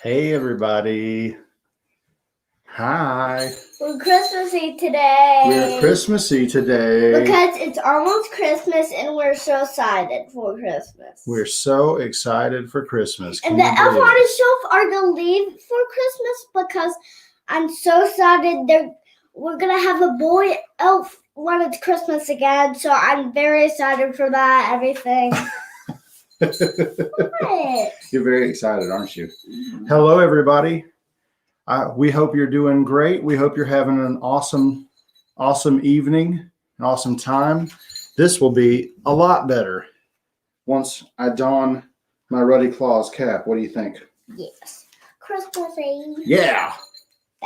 Hey everybody. Hi. We're Christmassy today. We're Christmassy today. Because it's almost Christmas and we're so excited for Christmas. We're so excited for Christmas. And the elf on the shelf are going to leave for Christmas because I'm so excited we're going to have a boy elf when it's Christmas again. So I'm very excited for that, everything. What? You're very excited, aren't you? Mm-hmm. Hello everybody. We hope you're doing great. We hope you're having an awesome evening, an awesome time. This will be a lot better once I don my Ruddy Claus cap. What do you think? Yes. Christmassy. Yeah.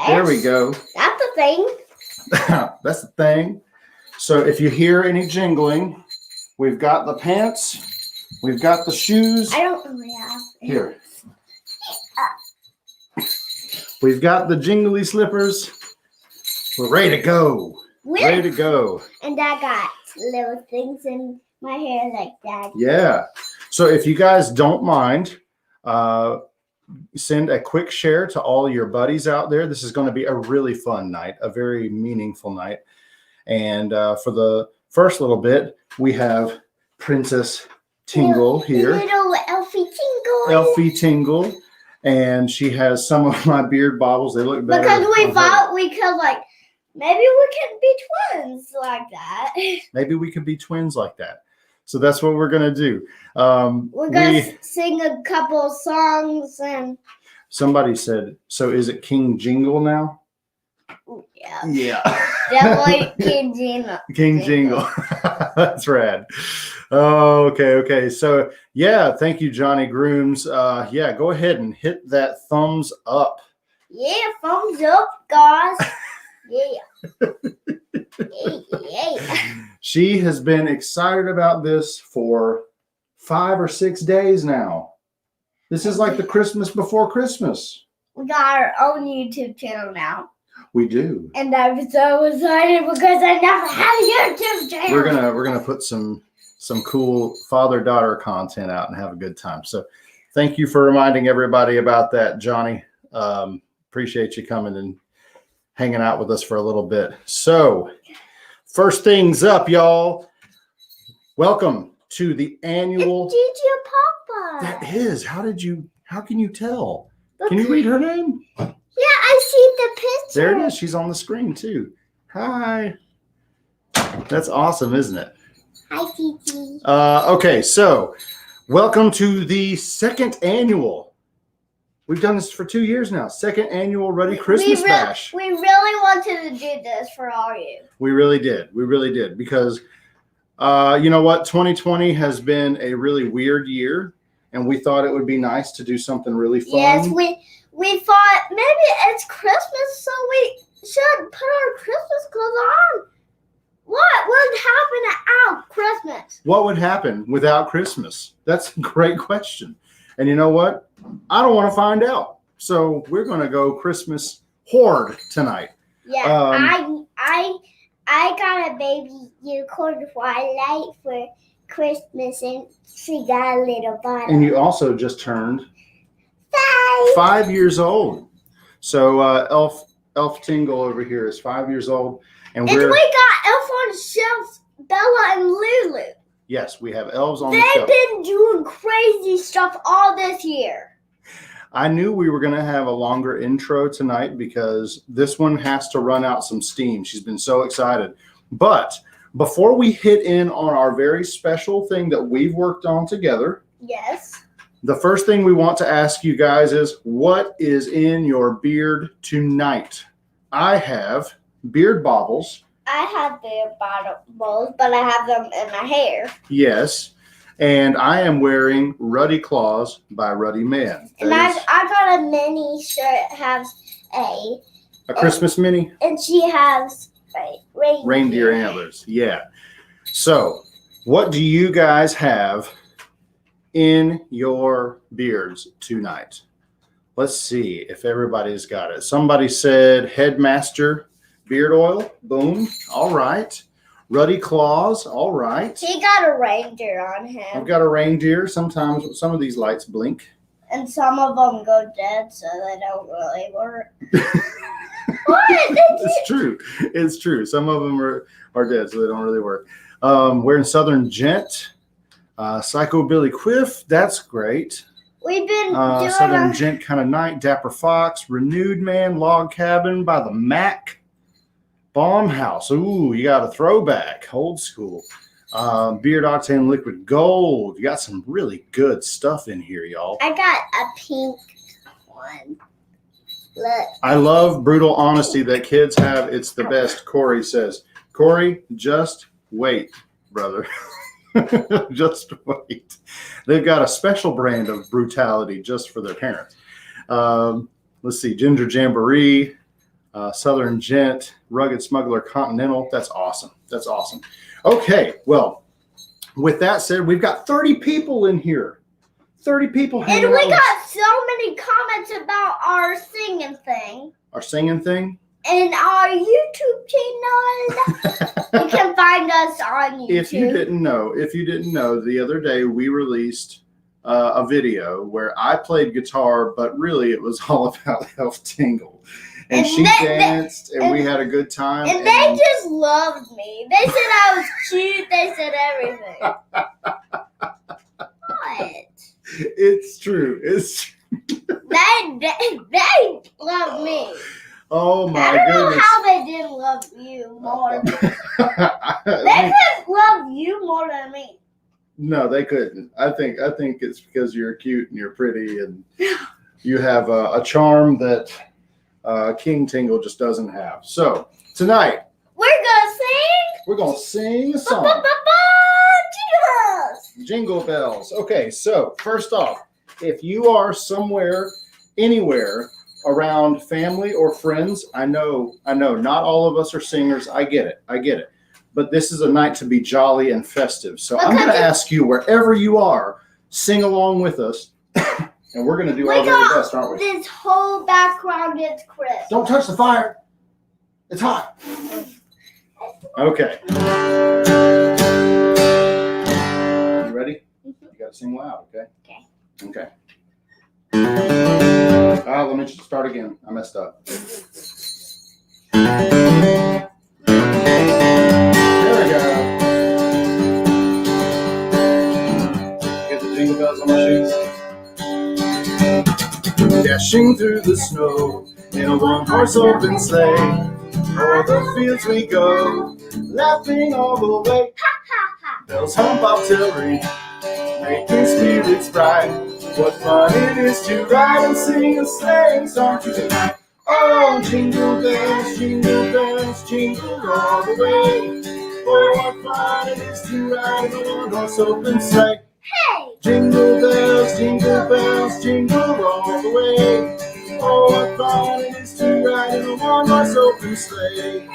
There we go. That's the thing. That's the thing. So if you hear any jingling, we've got the pants, we've got the shoes. I don't really have it. Here. We've got the jingly slippers. We're ready to go. Ready to go. And I got little things in my hair like that. Yeah. So if you guys don't mind, send a quick share to all your buddies out there. This is going to be a really fun night, a very meaningful night. And for the first little bit, we have Princess Tingle here. Little Elfie Tingle. Elfie Tingle. And she has some of my beard bobbles. They look better. Because we thought we could, maybe we could be twins like that. Maybe we could be twins like that. So that's what we're going to do. We're going to sing a couple of songs. And somebody said, so is it King Jingle now? Yeah. Yeah. Definitely King Jingle. King Jingle. That's rad. Oh, okay. So, yeah, thank you, Johnny Grooms. Yeah, go ahead and hit that thumbs up. Yeah, thumbs up, guys. Yeah. Yeah. She has been excited about this for 5 or 6 days now. This is like the Christmas before Christmas. We got our own YouTube channel now. We do. And I'm so excited because I never had a YouTube channel. We're gonna put some cool father-daughter content out and have a good time. So thank you for reminding everybody about that, Johnny. Appreciate you coming and hanging out with us for a little bit. So first things up, y'all. Welcome to the annual. It's Gigi Papa. That is. How can you tell? Can you read her name? Yeah, I see the picture. There it is. She's on the screen too. Hi. That's awesome, isn't it? Hi, Gigi. Okay, so welcome to the second annual. We've done this for 2 years now. Second annual Ruddy Christmas Bash. We really wanted to do this for all of you. We really did. Because you know what? 2020 has been a really weird year, and we thought it would be nice to do something really fun. Yes, we thought maybe it's Christmas, so we should put our Christmas clothes on. What would happen without Christmas? What would happen without Christmas? That's a great question. And you know what? I don't want to find out. So we're going to go Christmas horde tonight. Yeah, I got a baby unicorn Twilight for Christmas, and she got a little bottle. And you also just turned 5. 5 years old. So Elf Tingle over here is 5 years old. And we got Elf on the Shelf, Bella and Lulu. Yes, we have elves on the shelf. They've been doing crazy stuff all this year. I knew we were going to have a longer intro tonight because this one has to run out some steam. She's been so excited. But before we hit in on our very special thing that we've worked on together. Yes. The first thing we want to ask you guys is, what is in your beard tonight? I have beard bobbles. I have beard bobbles, but I have them in my hair. Yes. And I am wearing Ruddy Claus by Ruddy Man. And I got a mini shirt, has a Christmas mini? And she has reindeer antlers. Yeah. So what do you guys have in your beards tonight? Let's see if everybody's got it. Somebody said Headmaster beard oil. Boom. All right. Ruddy Claus. All right. He got a reindeer on him. I've got a reindeer. Sometimes some of these lights blink. and some of them go dead, so they don't really work. What? It's true. It's true. Some of them are dead, so they don't really work. We're in Southern Gent. Psychobilly Quiff. That's great. We've been doing Southern Gent kind of night. Dapper Fox. Renewed Man. Log Cabin by the Mac. Bomb House. Ooh, you got a throwback. Old school. Beard Octane Liquid Gold. You got some really good stuff in here, y'all. I got a pink one. Look. I love brutal honesty that kids have. It's the best, Corey says. Corey, just wait, brother. Just wait. They've got a special brand of brutality just for their parents. Let's see. Ginger Jamboree, Southern Gent, Rugged Smuggler Continental. That's awesome. That's awesome. Okay, well, with that said, we've got 30 people in here. 30 people hanging And we out. got so many comments about our singing thing. Our singing thing? And our YouTube channel. You can find us on YouTube. If you didn't know, the other day we released a video where I played guitar, but really it was all about Elf Tingle. And she danced, and we had a good time. And they just loved me. They said I was cute. They said everything. What? It's true. It's true. They love me. Oh my I don't know goodness. how they didn't love you more. They could love you more than me. No, they couldn't. I think it's because you're cute and you're pretty and you have a charm that King Tingle just doesn't have. So tonight We're gonna sing. we're gonna sing a song. Jingle Bells. Okay, so first off, if you are somewhere, anywhere around family or friends, I know, not all of us are singers. I get it. But this is a night to be jolly and festive. So I'm going to ask you, wherever you are, sing along with us. And we're going to do our very best, aren't we? This whole background gets crisp. Don't touch the fire. It's hot. Okay. You ready? You got to sing loud, okay? Okay. Let me just start again. I messed up. There we go. Get the jingle bells on my shoes. Dashing through the snow in a one-horse open sleigh. O'er the fields we go, laughing all the way. Bells hum, bobtail ring, making spirits bright. What fun it is to ride and sing a sleighing song tonight. Oh, jingle bells, jingle all the way. Oh, what fun it is to ride in a one-horse open sleigh. Hey! Jingle bells, jingle all the way. Oh, what fun it is to ride in a one-horse open sleigh.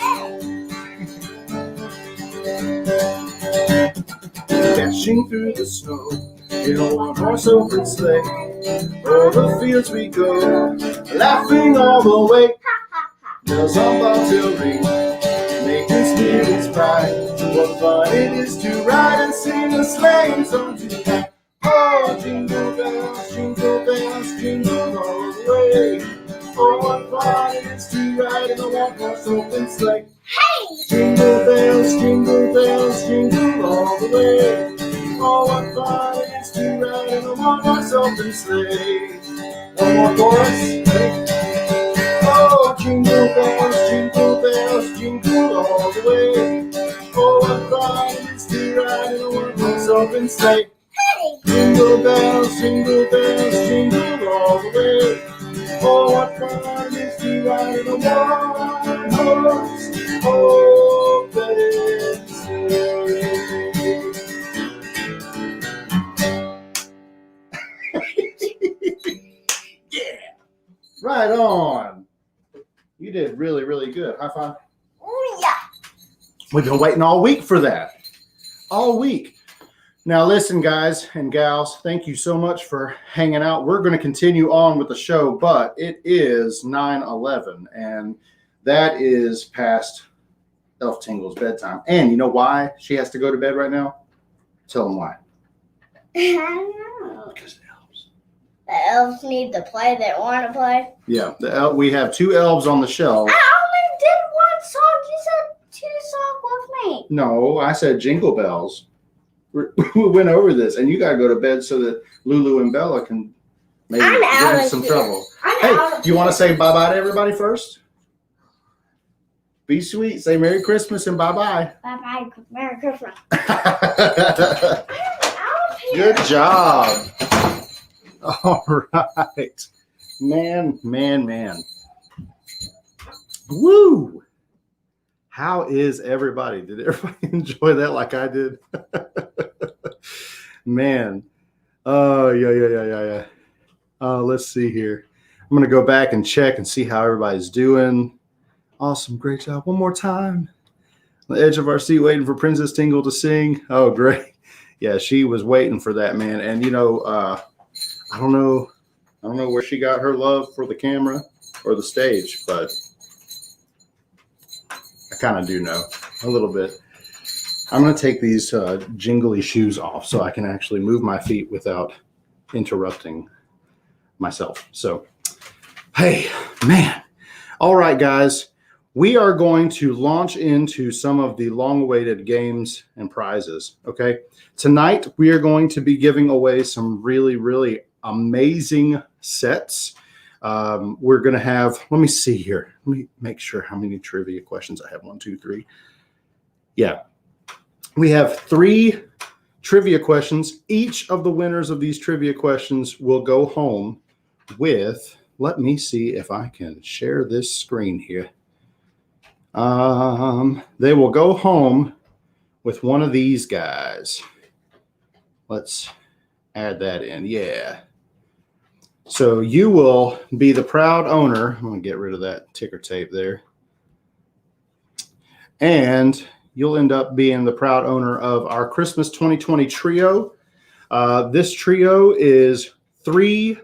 Dashing through the snow in a one-horse open sleigh. O'er the fields we go, laughing all the way. Bells on bobtail ring, making spirits bright. What fun it is to ride and sing a sleighing song tonight. Oh, jingle bells, jingle all the way. Oh, what fun it is to ride in a one-horse open sleigh. Hey! Jingle bells, jingle all the way. Oh, what fun it is to ride in a one-horse open sleigh. One more chorus. Ready? Oh, jingle bells, jingle all the way. Oh, what fun it is to ride in a one-horse open sleigh. Hey! Jingle bells, jingle all the way. Oh, what fun it is to ride in a one-horse open sleigh. Yeah. Right on. You did really, really good. High five. Oh, yeah. We've been waiting all week for that. All week. Now, listen, guys and gals, thank you so much for hanging out. We're going to continue on with the show, but it is 9/11, and that is past Elf Tingle's bedtime. And you know why she has to go to bed right now? Tell them why. I don't know. Because it helps. The elves need to play. They want to play. Yeah, we have 2 elves on the shelf. I only did one song. You said 2 songs with me. No, I said Jingle Bells. We went over this, and you got to go to bed so that Lulu and Bella can maybe get in some trouble. Hey, do you want to say bye-bye to everybody first? Be sweet. Say Merry Christmas and bye-bye. Bye-bye. Merry Christmas. Good job. All right. Man. Woo. How is everybody? Did everybody enjoy that like I did? Man. Oh, yeah. Let's see here. I'm going to go back and check and see how everybody's doing. Awesome. Great job. One more time. On the edge of our seat waiting for Princess Tingle to sing. Oh, great. Yeah, she was waiting for that, man. And, I don't know where she got her love for the camera or the stage, but I kind of do know a little bit. I'm going to take these jingly shoes off so I can actually move my feet without interrupting myself. So, hey, man. All right, guys. We are going to launch into some of the long-awaited games and prizes, okay? Tonight, we are going to be giving away some really, really amazing sets. We're going to have, let me see here. Let me make sure how many trivia questions I have. 1, 2, 3. Yeah. We have 3 trivia questions. Each of the winners of these trivia questions will go home with, let me see if I can share this screen here. They will go home with one of these guys. Let's add that in. Yeah. So you will be the proud owner. I'm going to get rid of that ticker tape there. And you'll end up being the proud owner of our Christmas 2020 trio. This trio is 3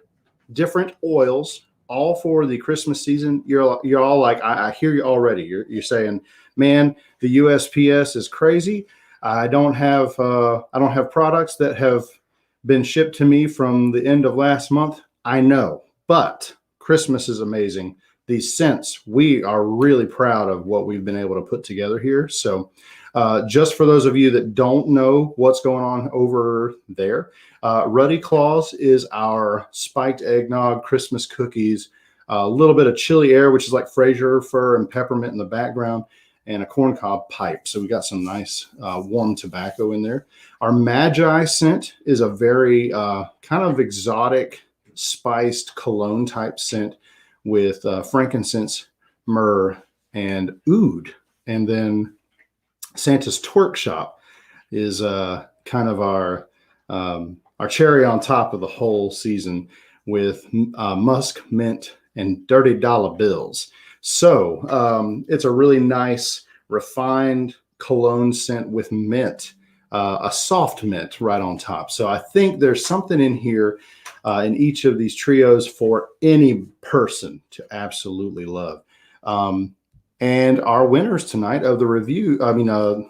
different oils, all for the Christmas season. You're all like, I hear you already. You're saying, man, the USPS is crazy. I don't have products that have been shipped to me from the end of last month. I know, but Christmas is amazing. These scents, we are really proud of what we've been able to put together here. So just for those of you that don't know what's going on over there, Ruddy Claus is our spiked eggnog Christmas cookies, a little bit of chili air, which is like Fraser fir and peppermint in the background, and a corncob pipe. So we got some nice warm tobacco in there. Our Magi scent is a very kind of exotic spiced cologne type scent with frankincense, myrrh, and oud. And then Santa's Twerk Shop is kind of our cherry on top of the whole season with musk, mint, and dirty dollar bills. So it's a really nice, refined cologne scent with mint, a soft mint right on top. So I think there's something in here in each of these trios for any person to absolutely love. And our winners tonight of the review, oh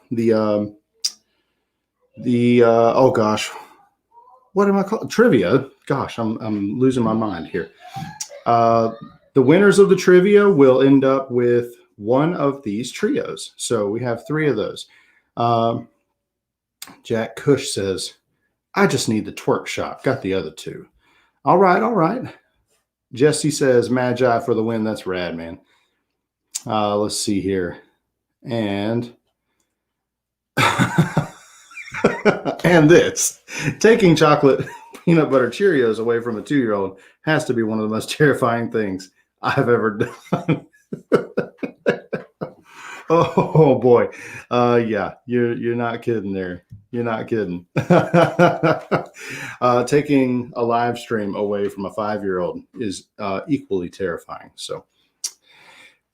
gosh, what am I called? Trivia. Gosh, I'm losing my mind here. The winners of the trivia will end up with one of these trios. So we have 3 of those. Jack Cush says, I just need the Twerk Shop. Got the other 2. All right. Jesse says, Magi for the win. That's rad, man. Let's see here. And and this. Taking chocolate peanut butter Cheerios away from a 2-year-old has to be one of the most terrifying things I've ever done. Oh boy. Yeah, you're not kidding there. You're not kidding. Taking a live stream away from a 5-year-old is equally terrifying. So,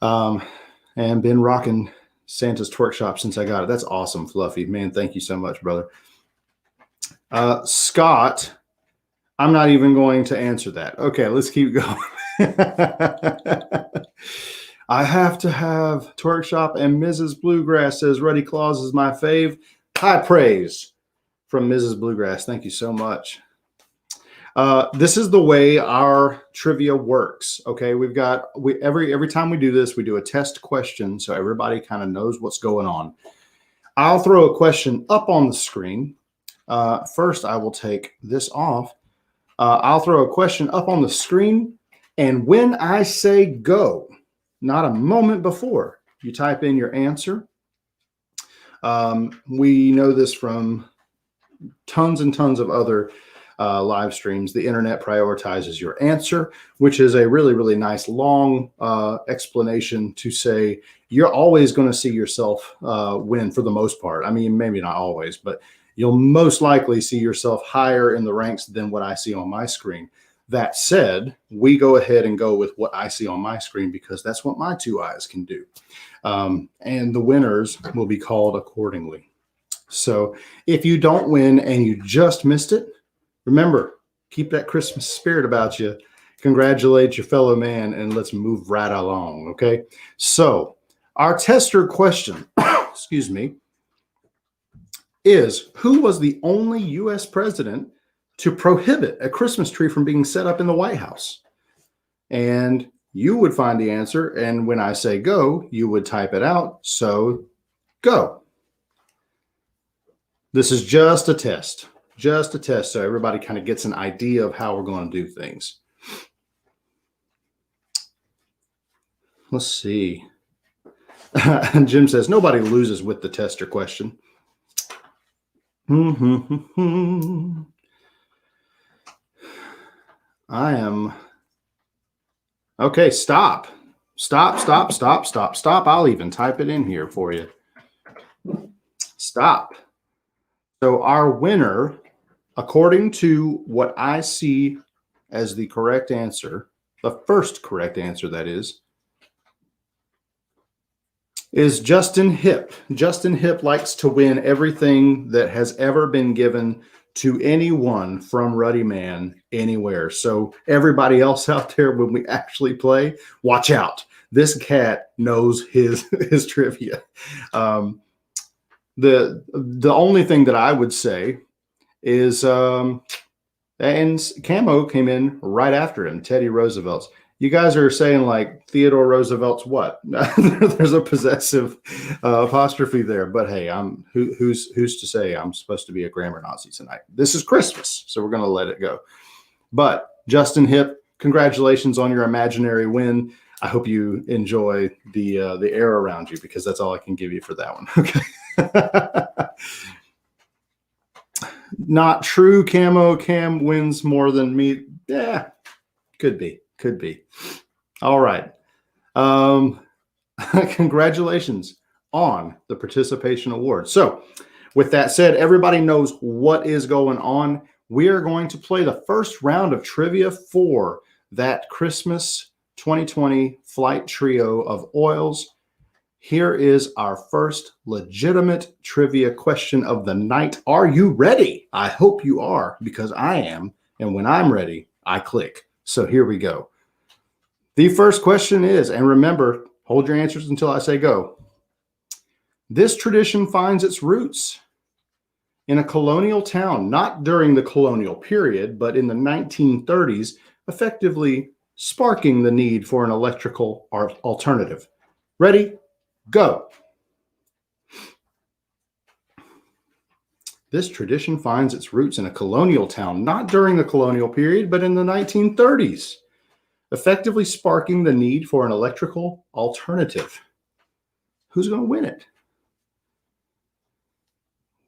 and been rocking Santa's Twerk Shop since I got it. That's awesome, Fluffy. Man, thank you so much, brother. Scott, I'm not even going to answer that. Okay, let's keep going. I have to have Twerk Shop, and Mrs. Bluegrass says Ruddy Claus is my fave. High praise from Mrs. Bluegrass. Thank you so much. This is the way our trivia works. Okay, every time we do this, we do a test question so everybody kind of knows what's going on. I'll throw a question up on the screen. First, I will take this off. I'll throw a question up on the screen, and when I say go, not a moment before, you type in your answer. We know this from tons and tons of other live streams. The internet prioritizes your answer, which is a really, really nice long explanation to say you're always going to see yourself win for the most part. I mean, maybe not always, but you'll most likely see yourself higher in the ranks than what I see on my screen. That said, we go ahead and go with what I see on my screen because that's what my two eyes can do. And the winners will be called accordingly. So if you don't win and you just missed it, remember, keep that Christmas spirit about you. Congratulate your fellow man and let's move right along, okay? So our tester question, excuse me, is who was the only U.S. president to prohibit a Christmas tree from being set up in the White House? And you would find the answer, and when I say go, you would type it out. So go. This is just a test, so everybody kind of gets an idea of how we're going to do things. Let's see. Jim says, nobody loses with the tester question. I am. Okay, stop. I'll even type it in here for you. Stop. So our winner, according to what I see as the correct answer, the first correct answer that is Justin Hip. Justin Hip likes to win everything that has ever been given to anyone from Ruddy Man anywhere. So everybody else out there, when we actually play, watch out. This cat knows his trivia. The only thing that I would say is, and Camo came in right after him, Teddy Roosevelt's. You guys are saying like Theodore Roosevelt's what? There's a possessive apostrophe there, but hey, who's to say I'm supposed to be a grammar Nazi tonight? This is Christmas, so we're going to let it go. But Justin Hip, congratulations on your imaginary win. I hope you enjoy the air around you because that's all I can give you for that one. Okay. Not true, Camo. Cam wins more than me. Yeah, could be. All right. Congratulations on the participation award. So with that said, everybody knows what is going on. We are going to play the first round of trivia for that Christmas 2020 flight trio of oils. Here is our first legitimate trivia question of the night. Are you ready? I hope you are, because I am. And when I'm ready, I click. So here we go. The first question is, and remember, hold your answers until I say go. This tradition finds its roots in a colonial town, not during the colonial period, but in the 1930s, effectively sparking the need for an electrical alternative. Ready? Go. This tradition finds its roots in a colonial town, not during the colonial period, but in the 1930s, effectively sparking the need for an electrical alternative. Who's going to win it?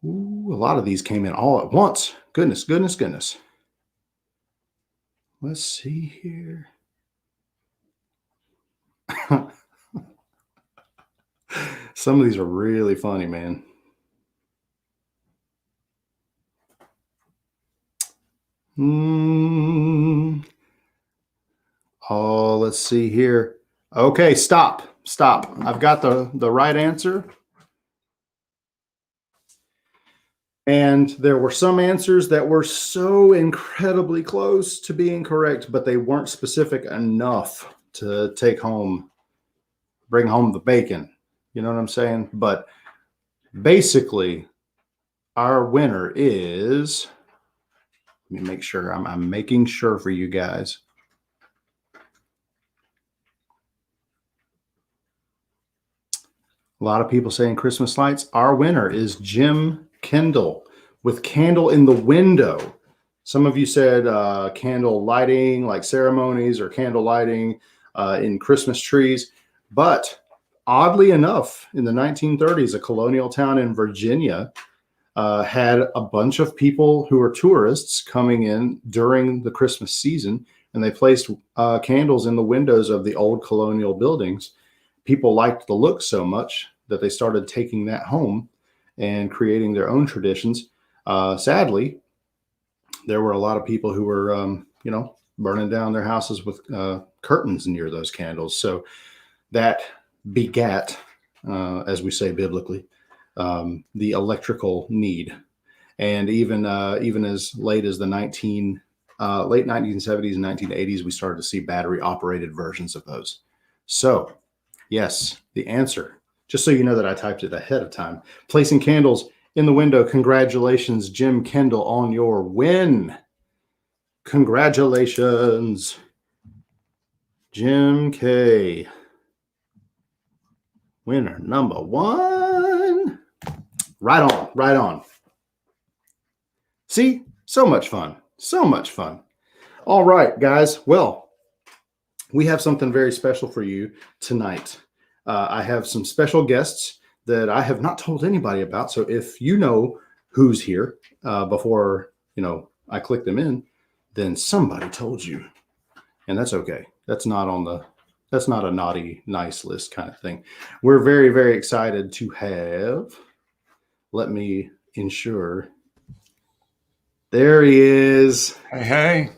Ooh, a lot of these came in all at once. Goodness. Let's see here. Some of these are really funny, man. Oh, let's see here. Okay, stop. I've got the right answer. And there were some answers that were so incredibly close to being correct, but they weren't specific enough to bring home the bacon. You know what I'm saying? But basically, our winner is Let me make sure. I'm making sure for you guys. A lot of people saying Christmas lights. Our winner is Jim Kendall with Candle in the Window. Some of you said candle lighting, like ceremonies or candle lighting in Christmas trees. But oddly enough, in the 1930s, a colonial town in Virginia had a bunch of people who were tourists coming in during the Christmas season, and they placed candles in the windows of the old colonial buildings. People liked the look so much that they started taking that home and creating their own traditions. Sadly, there were a lot of people who were, burning down their houses with curtains near those candles. So that begat, as we say biblically, the electrical need. And even as late as the late 1970s and 1980s, we started to see battery operated versions of those. So yes, the answer, just so you know that I typed it ahead of time, placing candles in the window. Congratulations, Jim Kendall, on your win. Congratulations, Jim K. Winner number one. Right on, right on. See, so much fun, so much fun. All right, guys. Well, we have something very special for you tonight. I have some special guests that I have not told anybody about. So if you know who's here before, I click them in, then somebody told you, and that's okay. That's not a naughty, nice list kind of thing. We're very, very excited to have, let me ensure. There he is. Hey.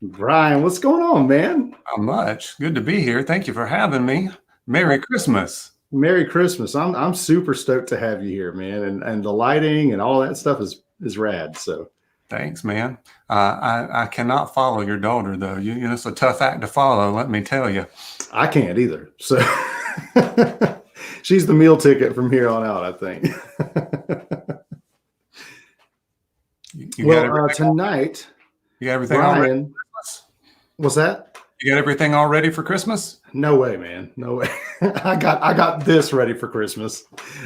Brian, what's going on, man? Not much. Good to be here. Thank you for having me. Merry Christmas. Merry Christmas. I'm super stoked to have you here, man. And the lighting and all that stuff is rad. So thanks, man. I cannot follow your daughter though. It's a tough act to follow, let me tell you. I can't either. So she's the meal ticket from here on out, I think. Well, tonight, you got everything Brian, all ready for Christmas? What's that? You got everything all ready for Christmas? No way, man. No way. I got this ready for Christmas.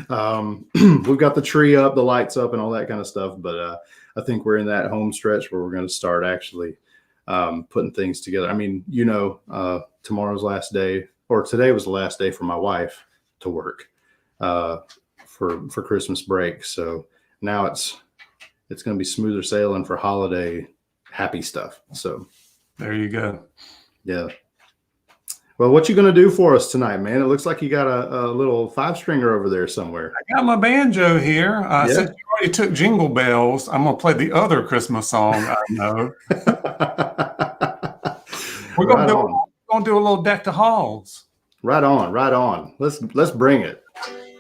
We've got the tree up, the lights up, and all that kind of stuff. But I think we're in that home stretch where we're going to start actually putting things together. I mean, tomorrow's last day, or today was the last day for my wife to work for Christmas break. So now it's going to be smoother sailing for holiday happy stuff. So there you go. Yeah. Well, what you going to do for us tonight, man? It looks like you got a little 5-stringer over there somewhere. I got my banjo here. Since you already took Jingle Bells, I'm going to play the other Christmas song I know. We're going to do a little Deck the Halls. Right on, right on. Let's bring it.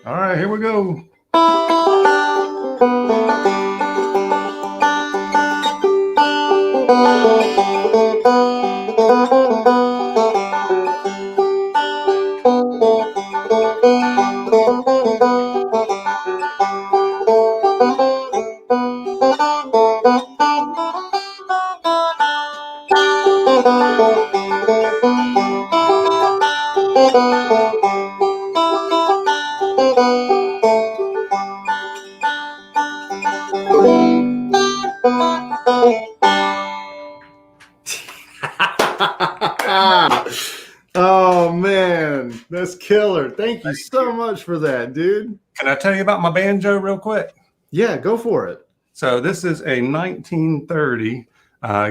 All right, here we go. Oh man, that's killer. Thank you so much for that, dude. Can I tell you about my banjo real quick? Yeah, go for it. So this is a 1930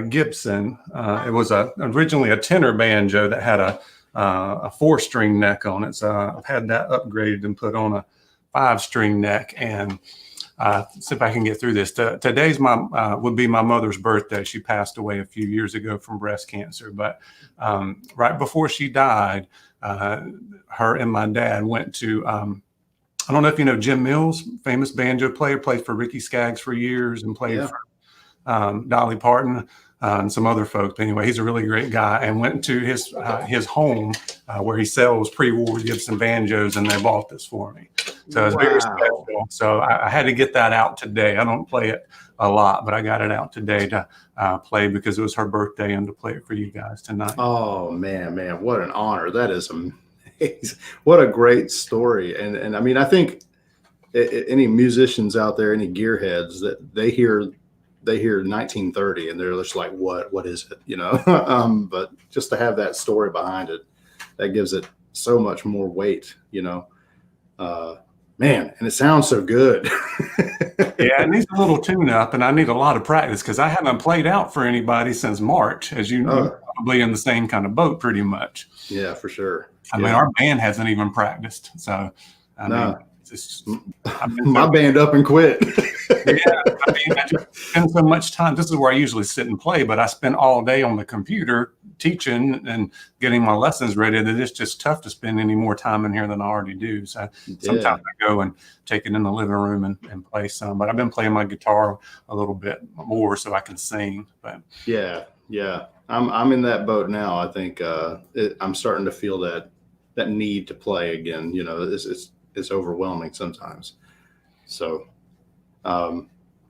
Gibson. It was originally a tenor banjo that had a 4-string neck on it. So I've had that upgraded and put on a 5-string neck. And see if I can get through this. Today's would be my mother's birthday. She passed away a few years ago from breast cancer. But right before she died, her and my dad went to, I don't know if you know Jim Mills, famous banjo player, played for Ricky Skaggs for years and played for Dolly Parton and some other folks. But anyway, he's a really great guy, and went to his home where he sells pre-war Gibson banjos, and they bought this for me. So it's very special. Reveal. So I had to get that out today. I don't play it a lot, but I got it out today to play because it was her birthday and to play it for you guys tonight. Oh man, what an honor. That is amazing. What a great story. And I mean, I think any musicians out there, any gearheads, that they hear 1930 and they're just like, what is it? You know, but just to have that story behind it, that gives it so much more weight, you know. Man, and it sounds so good. Yeah, it needs a little tune up, and I need a lot of practice because I haven't played out for anybody since March, as you're probably in the same kind of boat pretty much. Yeah, for sure. I mean, our band hasn't even practiced. So, I mean, my band up and quit. Yeah, I mean, I just spend so much time. This is where I usually sit and play, but I spend all day on the computer teaching and getting my lessons ready. That it's just tough to spend any more time in here than I already do. So sometimes I go and take it in the living room and play some. But I've been playing my guitar a little bit more so I can sing. But yeah, I'm in that boat now. I think I'm starting to feel that need to play again. You know, it's overwhelming sometimes. So.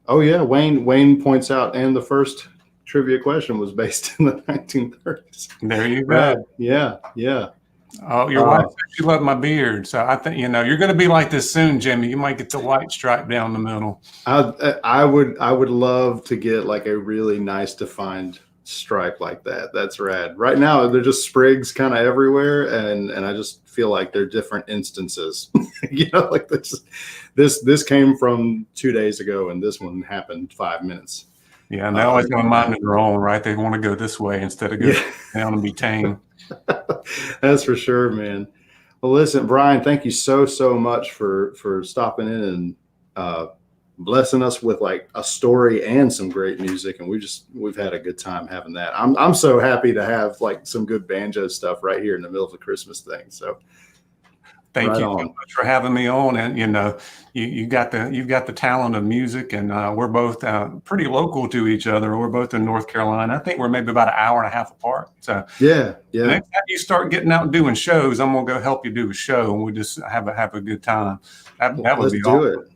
Oh yeah, Wayne points out, and the first trivia question was based in the 1930s. There you go. Right. Yeah. Oh, your wife said she loved my beard, so I think you're going to be like this soon, Jimmy. You might get the white stripe down the middle. I would love to get like a really nice defined stripe like that. That's rad. Right now they're just sprigs kind of everywhere, and I just feel like they're different instances. You know, like this came from 2 days ago, and this one happened 5 minutes. Yeah, and they always got a mind of their own, right? They want to go this way instead of go down and be tame. That's for sure, man. Well, listen, Brian, thank you so much for stopping in and blessing us with like a story and some great music, and we've had a good time having that. I'm so happy to have like some good banjo stuff right here in the middle of the Christmas thing. So thank you so much for having me on. And you've got the talent of music, and we're both pretty local to each other. We're both in North Carolina. I think we're maybe about an hour and a half apart. So yeah. Next time you start getting out and doing shows, I'm gonna go help you do a show, and we'll just have a good time. That would be awesome.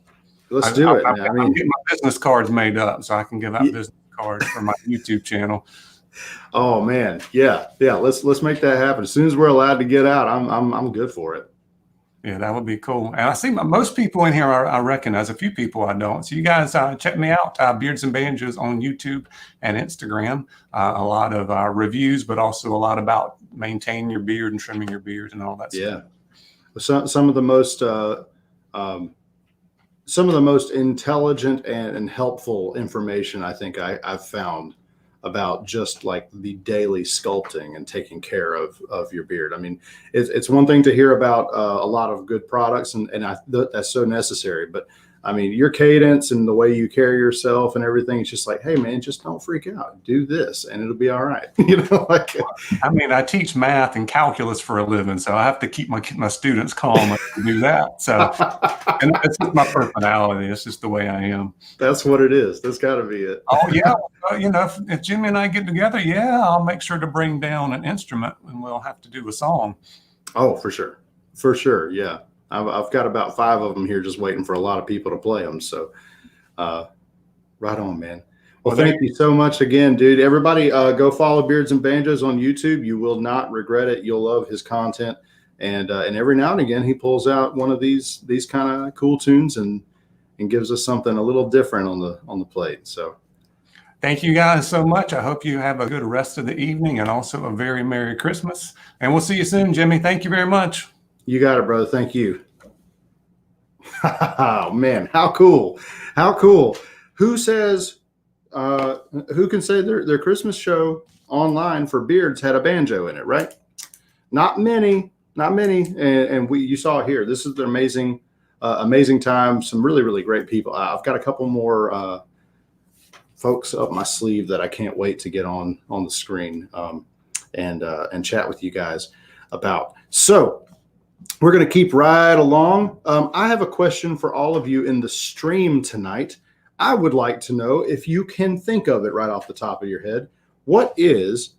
Let's do it. I'm getting my business cards made up so I can give out business cards for my YouTube channel. Oh man, yeah. Let's make that happen. As soon as we're allowed to get out, I'm good for it. Yeah, that would be cool. And I see most people in here I recognize. A few people I don't. So you guys check me out, Beards and Banjos on YouTube and Instagram. A lot of reviews, but also a lot about maintaining your beard and trimming your beard and all that stuff. Yeah, some of the most intelligent and helpful information I think I've found about just like the daily sculpting and taking care of your beard. I mean, it's one thing to hear about a lot of good products, and that's so necessary. But I mean, your cadence and the way you carry yourself and everything, it's just like, hey man, just don't freak out. Do this and it'll be all right. You know, like I mean, I teach math and calculus for a living, so I have to keep my students calm to do that. So and it's just my personality. It's just the way I am. That's what it is. That's got to be it. Oh yeah. If Jimmy and I get together, I'll make sure to bring down an instrument and we'll have to do a song. Oh, for sure. Yeah. I've got about 5 of them here just waiting for a lot of people to play them. So right on, man. Well, thank you so much again, dude. Everybody go follow Beards and Banjos on YouTube. You will not regret it. You'll love his content. And every now and again, he pulls out one of these kind of cool tunes and gives us something a little different on the plate. So thank you guys so much. I hope you have a good rest of the evening and also a very Merry Christmas. And we'll see you soon, Jimmy. Thank you very much. You got it, brother. Thank you. Oh, man, how cool. Who can say their Christmas show online for beards had a banjo in it, right? Not many. And you saw it here. This is an amazing time. Some really, really great people. I've got a couple more folks up my sleeve that I can't wait to get on the screen and chat with you guys about. So we're going to keep right along. I have a question for all of you in the stream tonight. I would like to know if you can think of it right off the top of your head. What is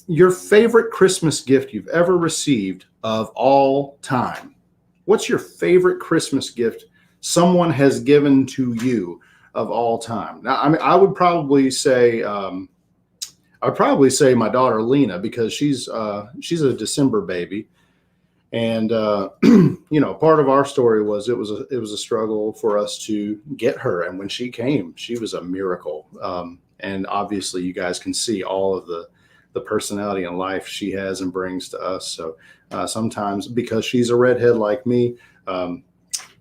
your favorite Christmas gift you've ever received of all time? What's your favorite Christmas gift someone has given to you of all time? Now, I mean, I would probably say my daughter Lena, because she's a December baby, and part of our story was it was a struggle for us to get her, and when she came, she was a miracle. And obviously, you guys can see all of the personality and life she has and brings to us. So sometimes, because she's a redhead like me,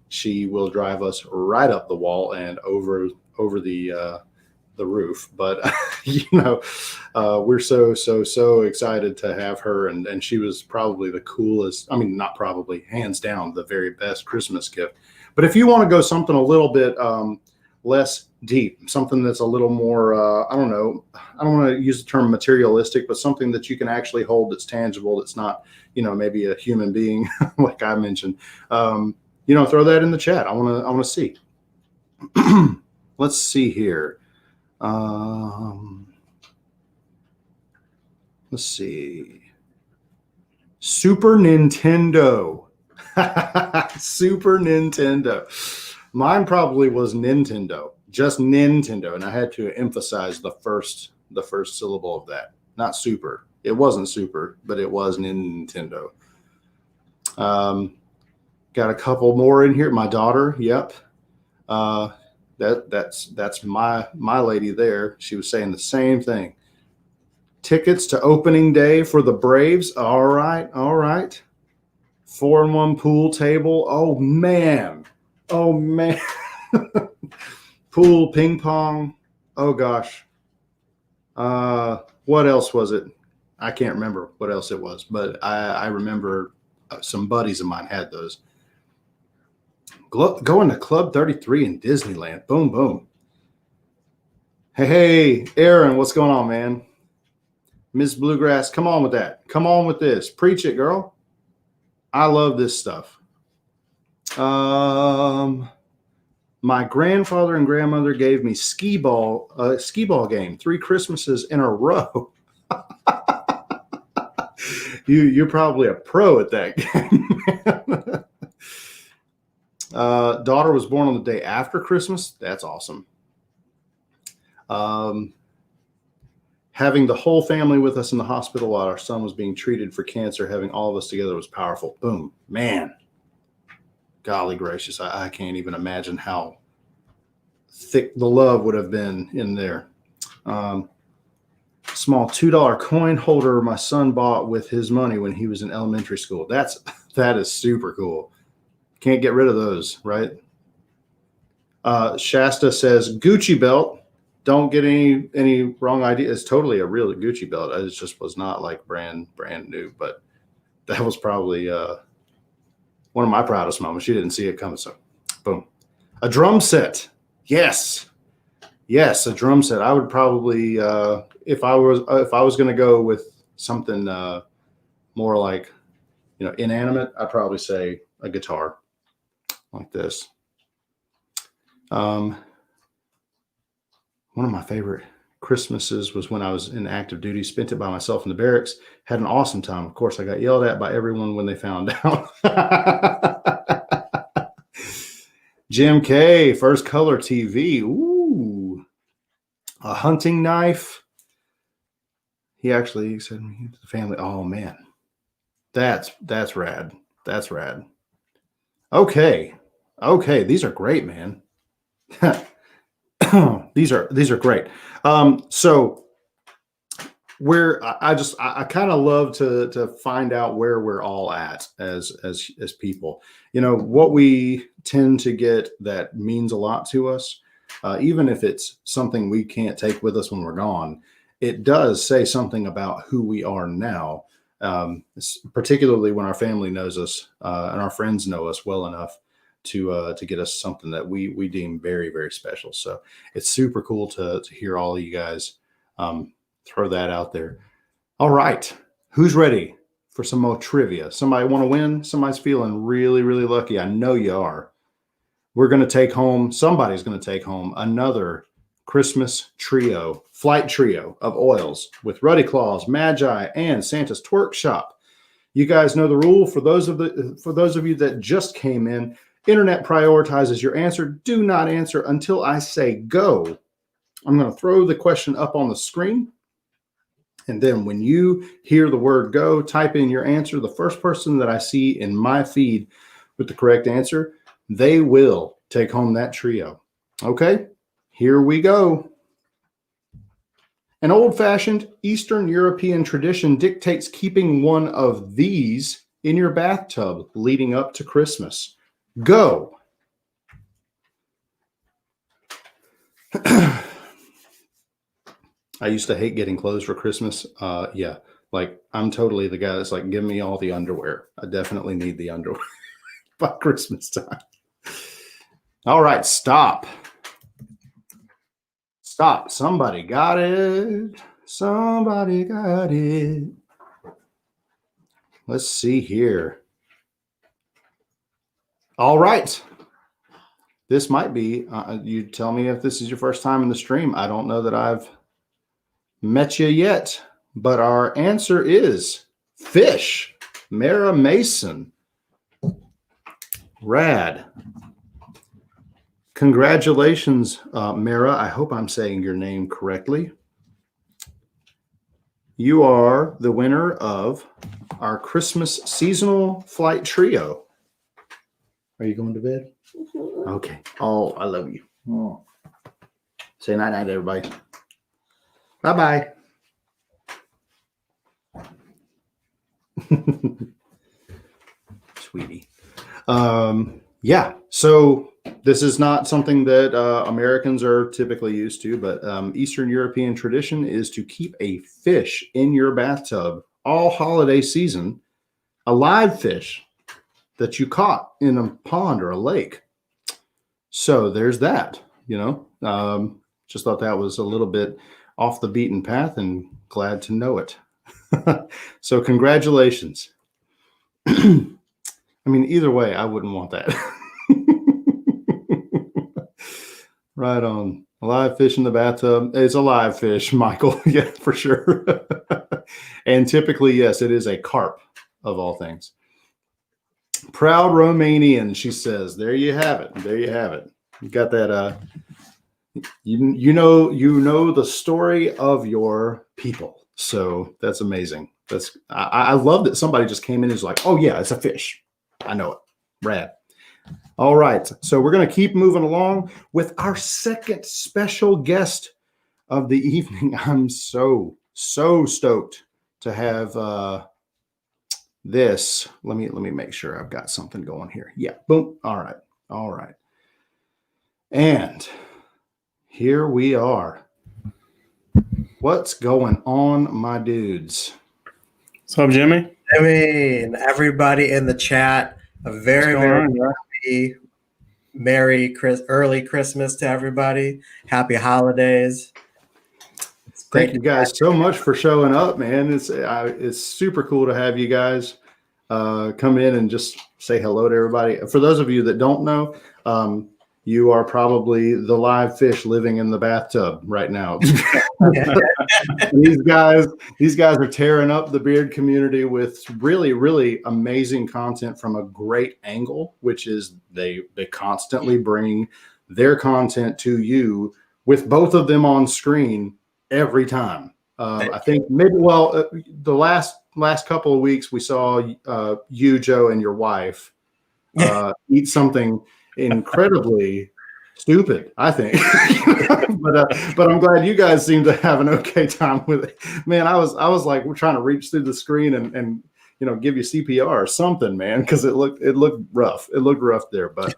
she will drive us right up the wall and over the roof. But we're so excited to have her, and she was probably the coolest. I mean, not probably, hands down, the very best Christmas gift. But if you want to go something a little bit less deep, something that's a little more, I don't want to use the term materialistic, but something that you can actually hold, that's tangible, that's not, maybe a human being like I mentioned, throw that in the chat. I want to see. Let's see here. Let's see. Super Nintendo. Super Nintendo. Mine probably was Nintendo, just Nintendo, and I had to emphasize the first syllable of that. Not super. It wasn't super, but it was Nintendo. Got a couple more in here. My daughter, yep. That's my lady there. She was saying the same thing. Tickets to opening day for the Braves. All right. 4-in-1 pool table. Oh man. Pool, ping pong. Oh gosh. What else was it? I can't remember what else it was, but I remember some buddies of mine had those. Going to Club 33 in Disneyland. Boom, boom. Hey, Aaron, what's going on, man? Ms. Bluegrass, come on with that. Come on with this. Preach it, girl. I love this stuff. My grandfather and grandmother gave me skee ball game 3 Christmases in a row. You're probably a pro at that game. Daughter was born on the day after Christmas. That's awesome. Having the whole family with us in the hospital while our son was being treated for cancer, having all of us together was powerful. Boom, man. Golly gracious. I can't even imagine how thick the love would have been in there. Small $2 coin holder my son bought with his money when he was in elementary school. That is super cool. Can't get rid of those, right? Shasta says Gucci belt. Don't get any wrong idea. It's totally a real Gucci belt. It just was not like brand new, but that was probably one of my proudest moments. She didn't see it coming, so boom. A drum set. Yes, a drum set. I would probably if I was going to go with something more like inanimate, I'd probably say a guitar like this. One of my favorite Christmases was when I was in active duty, spent it by myself in the barracks, had an awesome time. Of course, I got yelled at by everyone when they found out. Jim K, first color TV. Ooh, a hunting knife. He actually said the family. Oh man, that's rad. That's rad. Okay. These are great, man. These are great. So I kind of love to find out where we're all at as people. What we tend to get that means a lot to us, even if it's something we can't take with us when we're gone, it does say something about who we are now, particularly when our family knows us and our friends know us well enough to get us something that we deem very, very special. So it's super cool to hear all of you guys throw that out there. All right. Who's ready for some more trivia? Somebody want to win? Somebody's feeling really, really lucky. I know you are. Somebody's going to take home another Christmas flight trio of oils with Ruddy Claus, Magi, and Santa's Twerk Shop. You guys know the rule. For those of you that just came in, Internet prioritizes your answer. Do not answer until I say go. I'm going to throw the question up on the screen. And then when you hear the word go, type in your answer. The first person that I see in my feed with the correct answer, they will take home that trio. Okay, here we go. An old-fashioned Eastern European tradition dictates keeping one of these in your bathtub leading up to Christmas. Go. I used to hate getting clothes for Christmas. Yeah, like I'm totally the guy that's like, give me all the underwear. I definitely need the underwear by Christmas time. All right, stop. Stop. Somebody got it. Somebody got it. Let's see here. All right. This might be, you tell me if this is your first time in the stream. I don't know that I've met you yet, but our answer is fish. Mara Mason. Rad. Congratulations, Mara. I hope I'm saying your name correctly. You are the winner of our Christmas seasonal flight trio. Are you going to bed? Mhm. Okay. Oh, I love you. Oh. Say night-night, everybody. Bye-bye. Sweetie. Yeah, so this is not something that Americans are typically used to, but Eastern European tradition is to keep a fish in your bathtub all holiday season, a live fish that you caught in a pond or a lake. So there's that, just thought that was a little bit off the beaten path and glad to know it. So congratulations. I mean, either way, I wouldn't want that. Right on. A live fish in the bathtub. It's a live fish, Michael. Yeah, for sure. And typically, yes, it is a carp of all things. Proud Romanian, she says. There you have it. There you have it. You got that. You know the story of your people. So that's amazing. I love that somebody just came in and was like, oh yeah, it's a fish. I know it. Rad. All right. So we're going to keep moving along with our second special guest of the evening. I'm so stoked to have this. Let me make sure I've got something going here. Yeah. Boom. All right. All right. And here we are. What's going on, my dudes? What's up, Jimmy? And everybody in the chat, a very, very happy, early Christmas to everybody. Happy holidays. Thank you guys so much for showing up, man. It's super cool to have you guys come in and just say hello to everybody. For those of you that don't know, you are probably the live fish living in the bathtub right now. These guys are tearing up the beard community with really, really amazing content from a great angle, which is they constantly bring their content to you with both of them on screen every time. I think the last couple of weeks we saw you, Joe, and your wife eat something incredibly stupid, I think. but I'm glad you guys seem to have an okay time with it. Man, I was like, we're trying to reach through the screen and give you CPR or something, man, because it looked rough. It looked rough there, but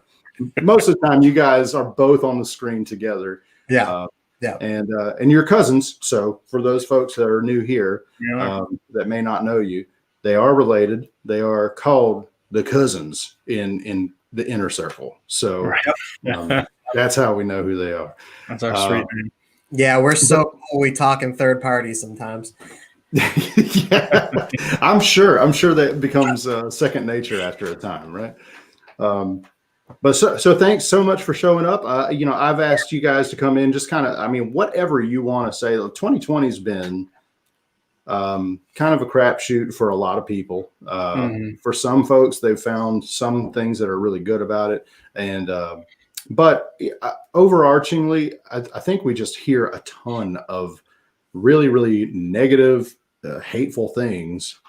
most of the time you guys are both on the screen together. Yeah. And you're cousins. So for those folks that are new here, that may not know you, they are related. They are called the cousins in the inner circle. So that's how we know who they are. That's our sweet name. Yeah, we're so cool. We talk in third party sometimes. Yeah, I'm sure that becomes second nature after a time, right? But so thanks so much for showing up. I've asked you guys to come in, just kind of, whatever you want to say. 2020 has been kind of a crapshoot for a lot of people. For some folks, they've found some things that are really good about it. And, but overarchingly, I think we just hear a ton of really, really negative, hateful things.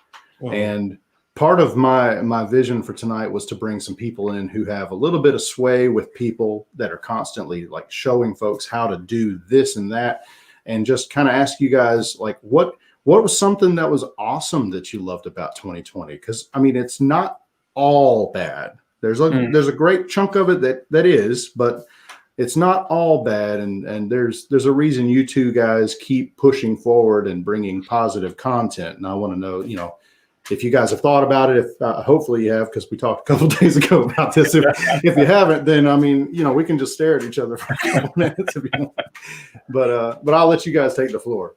And part of my vision for tonight was to bring some people in who have a little bit of sway with people that are constantly like showing folks how to do this and that, and just kind of ask you guys like what was something that was awesome that you loved about 2020? Because I mean, it's not all bad. There's a great chunk of it that is, but it's not all bad. And there's a reason you two guys keep pushing forward and bringing positive content. And I want to know, if you guys have thought about it, if hopefully you have, because we talked a couple of days ago about this. If you haven't, then I mean, we can just stare at each other for a couple minutes if you want. But I'll let you guys take the floor.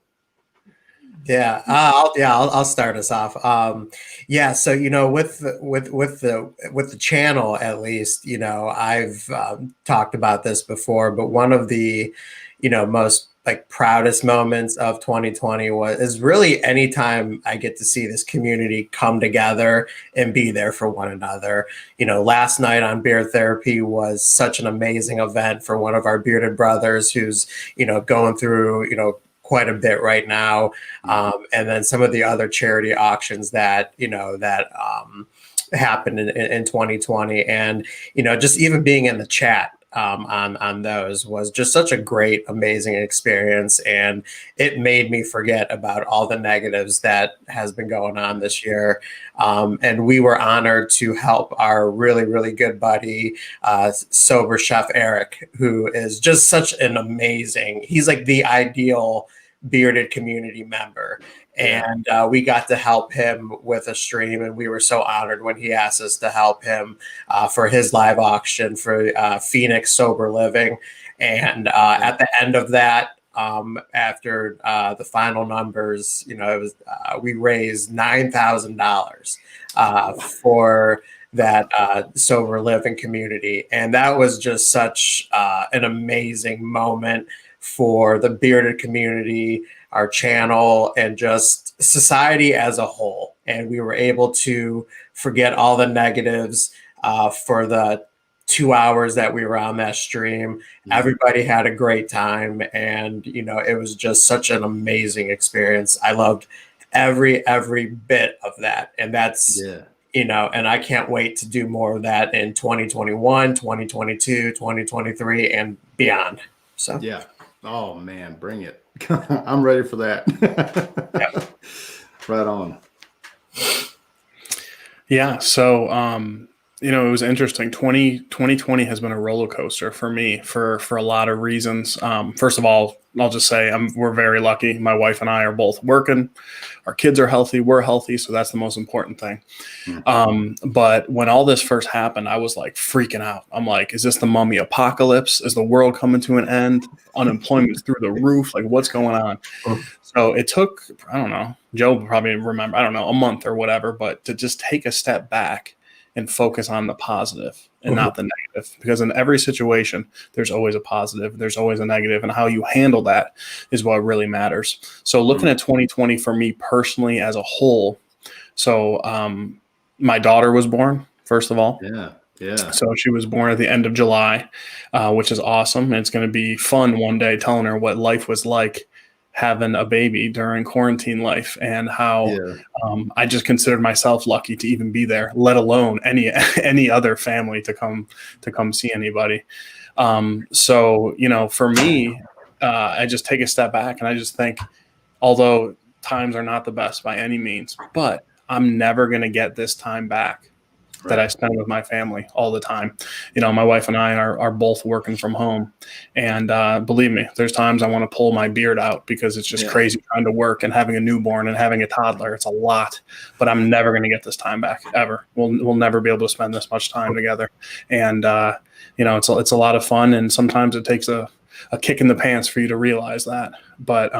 Yeah, I'll start us off. So with the channel, at least, I've talked about this before, but one of the most like proudest moments of 2020 is really anytime I get to see this community come together and be there for one another. Last night on Beard Therapy was such an amazing event for one of our bearded brothers who's going through quite a bit right now, and then some of the other charity auctions that happened in 2020, and just even being in the chat on those was just such a great, amazing experience, and it made me forget about all the negatives that has been going on this year. And we were honored to help our really, really good buddy, Sober Chef Eric, who is just such an amazing. He's like the ideal bearded community member. And we got to help him with a stream, and we were so honored when he asked us to help him for his live auction for Phoenix Sober Living. And at the end of that, after the final numbers, it was we raised $9,000 for that sober living community, and that was just such an amazing moment for the bearded community, our channel, and just society as a whole. And we were able to forget all the negatives for the 2 hours that we were on that stream. Everybody had a great time, and it was just such an amazing experience. I loved every bit of that, and that's and I can't wait to do more of that in 2021, 2022, 2023, and beyond. So Oh man, bring it. I'm ready for that. Right on. Yeah. So, it was interesting. 2020 has been a roller coaster for me for a lot of reasons. First of all, I'll just say we're very lucky. My wife and I are both working. Our kids are healthy. We're healthy. So that's the most important thing. But when all this first happened, I was like freaking out. I'm like, is this the mummy apocalypse? Is the world coming to an end? Unemployment's through the roof. Like, what's going on? So it took, I don't know, Joe will probably remember, I don't know, a month or whatever, but to just take a step back and focus on the positive and not the negative, because in every situation, there's always a positive, there's always a negative, and how you handle that is what really matters. So looking at 2020 for me personally as a whole, so my daughter was born, first of all. Yeah. So she was born at the end of July, which is awesome. And it's going to be fun one day telling her what life was like having a baby during quarantine life, and how I just considered myself lucky to even be there, let alone any other family to come see anybody. So, for me, I just take a step back and I just think, although times are not the best by any means, but I'm never going to get this time back that I spend with my family all the time. My wife and I are both working from home, and believe me, there's times I want to pull my beard out because it's just crazy trying to work and having a newborn and having a toddler. It's a lot, but I'm never going to get this time back ever. We'll never be able to spend this much time together. And it's a lot of fun, and sometimes it takes a kick in the pants for you to realize that. But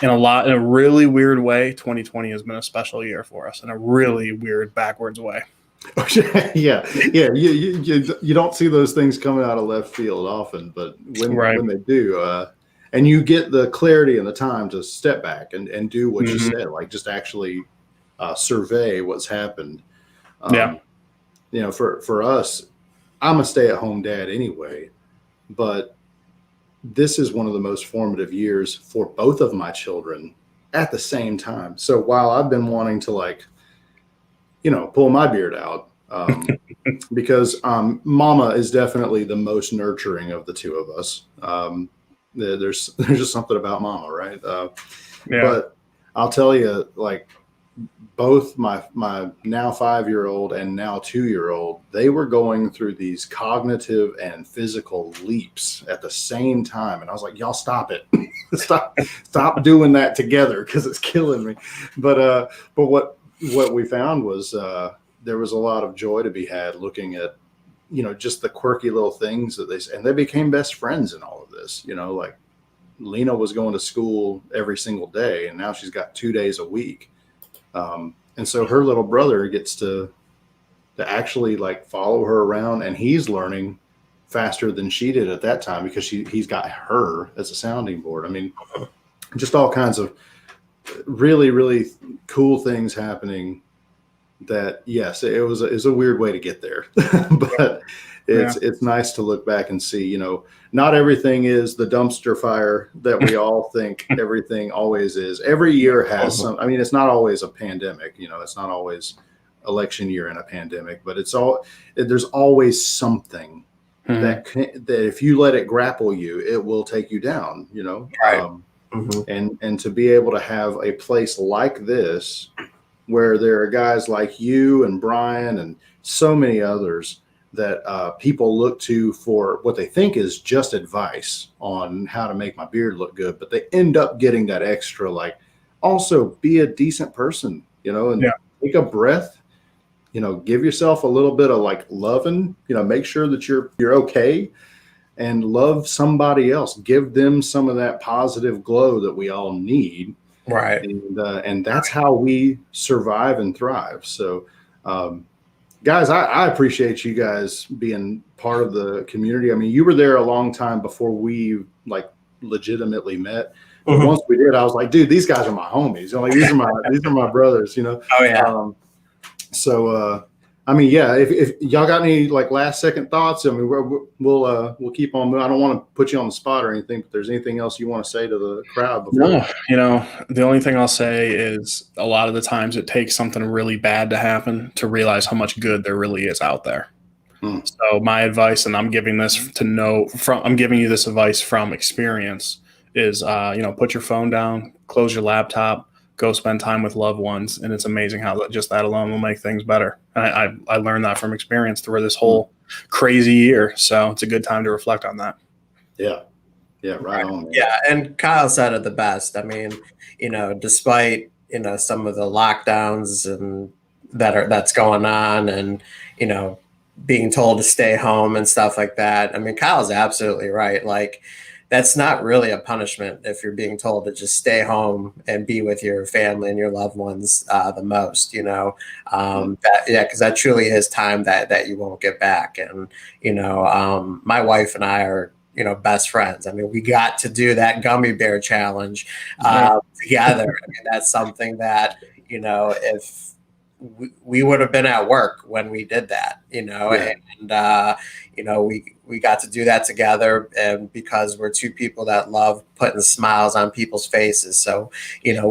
in a really weird way, 2020 has been a special year for us in a really weird backwards way. Yeah. You don't see those things coming out of left field often, but when they do, and you get the clarity and the time to step back and do what you said, like just actually survey what's happened. You know, for us, I'm a stay-at-home dad anyway, but this is one of the most formative years for both of my children at the same time. So while I've been wanting to, like, you know, pull my beard out, because Mama is definitely the most nurturing of the two of us. There's just something about Mama, right? But I'll tell you, like, both my now 5-year-old and now 2-year-old, they were going through these cognitive and physical leaps at the same time, and I was like, y'all stop it. stop doing that together, because it's killing me. But what we found was there was a lot of joy to be had looking at, you know, just the quirky little things that they became best friends in all of this. You know, like Lena was going to school every single day, and now she's got 2 days a week. And so her little brother gets to actually, like, follow her around, and he's learning faster than she did at that time because he's got her as a sounding board. I mean, just all kinds of really, really cool things happening. That, yes, it was a weird way to get there, but it's nice to look back and see, you know, not everything is the dumpster fire that we all think everything always is. Every year has some. I mean, it's not always a pandemic, you know, it's not always election year and a pandemic, but there's always something that if you let it grapple you, it will take you down, you know. And to be able to have a place like this, where there are guys like you and Brian and so many others that people look to for what they think is just advice on how to make my beard look good, but they end up getting that extra, like, also be a decent person, you know, and take a breath, you know, give yourself a little bit of, like, loving, you know, make sure that you're okay, and love somebody else, give them some of that positive glow that we all need. Right. And that's how we survive and thrive. So, guys, I appreciate you guys being part of the community. I mean, you were there a long time before we, like, legitimately met. But once we did, I was like, dude, these guys are my homies. You know, like, these are my brothers, you know? Oh, yeah. So, I mean, yeah, if y'all got any, like, last second thoughts, I mean, we'll keep on moving. I don't want to put you on the spot or anything, but if there's anything else you want to say to the crowd before? No, you know, the only thing I'll say is a lot of the times it takes something really bad to happen to realize how much good there really is out there. So my advice, and I'm giving you this advice from experience, is, you know, put your phone down, close your laptop, go spend time with loved ones, and it's amazing how just that alone will make things better. And I learned that from experience through this whole crazy year. So it's a good time to reflect on that. Yeah, right on. Man. Yeah, and Kyle said it the best. I mean, you know, despite, you know, some of the lockdowns and that's going on, and, you know, being told to stay home and stuff like that. I mean, Kyle's absolutely right. Like, that's not really a punishment if you're being told to just stay home and be with your family and your loved ones the most, you know, because that truly is time that you won't get back. And, you know, my wife and I are, you know, best friends. I mean, we got to do that gummy bear challenge together. I mean, that's something that, you know, if we would have been at work when we did that, you know, and, you know, we got to do that together, and because we're two people that love putting smiles on people's faces. So, you know,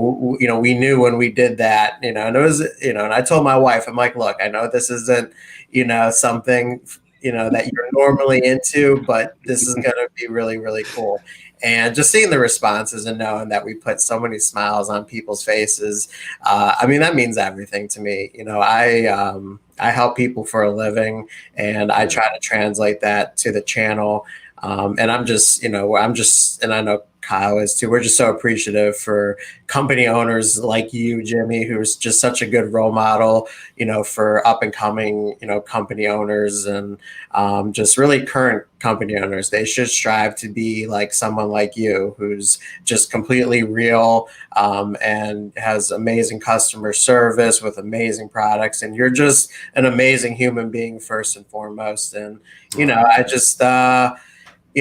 we knew when we did that, you know, and it was, you know, and I told my wife, I'm like, look, I know this isn't, you know, something, you know, that you're normally into, but this is going to be really, really cool. And just seeing the responses and knowing that we put so many smiles on people's faces, I mean, that means everything to me. You know, I help people for a living, and I try to translate that to the channel. And I'm just, you know, and I know Kyle is too. We're just so appreciative for company owners like you, Jimmy, who's just such a good role model, you know, for up and coming, you know, company owners, and just really current company owners. They should strive to be like someone like you, who's just completely real, and has amazing customer service with amazing products. And you're just an amazing human being first and foremost. And, you know, I just,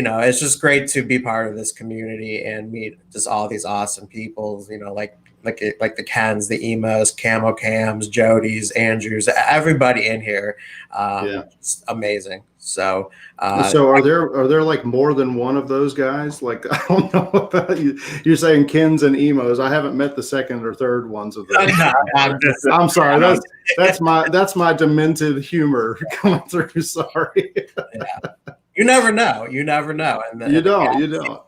it's just great to be part of this community and meet just all these awesome people, like the Kens, the Emos, Camo Cams, Jodys, Andrews, everybody in here. It's amazing. So are there like more than one of those guys? Like, I don't know about you. You're saying Kens and Emos. I haven't met the second or third ones of those. I'm sorry. That's my demented humor coming through. Sorry. You never know. And you don't.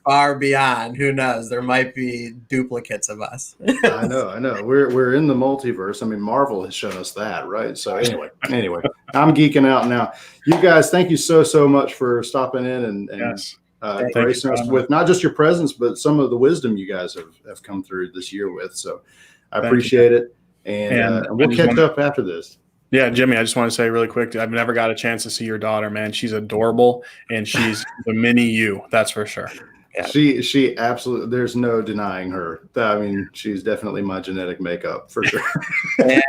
Far beyond. Who knows? There might be duplicates of us. I know. We're in the multiverse. I mean, Marvel has shown us that, right? So anyway, I'm geeking out now. You guys, thank you so much for stopping in and gracing us with not just your presence, but some of the wisdom you guys have come through this year with. So I appreciate it. And we'll catch up after this. Yeah, Jimmy, I just want to say really quick, I've never got a chance to see your daughter, man. She's adorable, and she's the mini you, that's for sure. Yeah. She absolutely, there's no denying her. I mean, she's definitely my genetic makeup for sure. And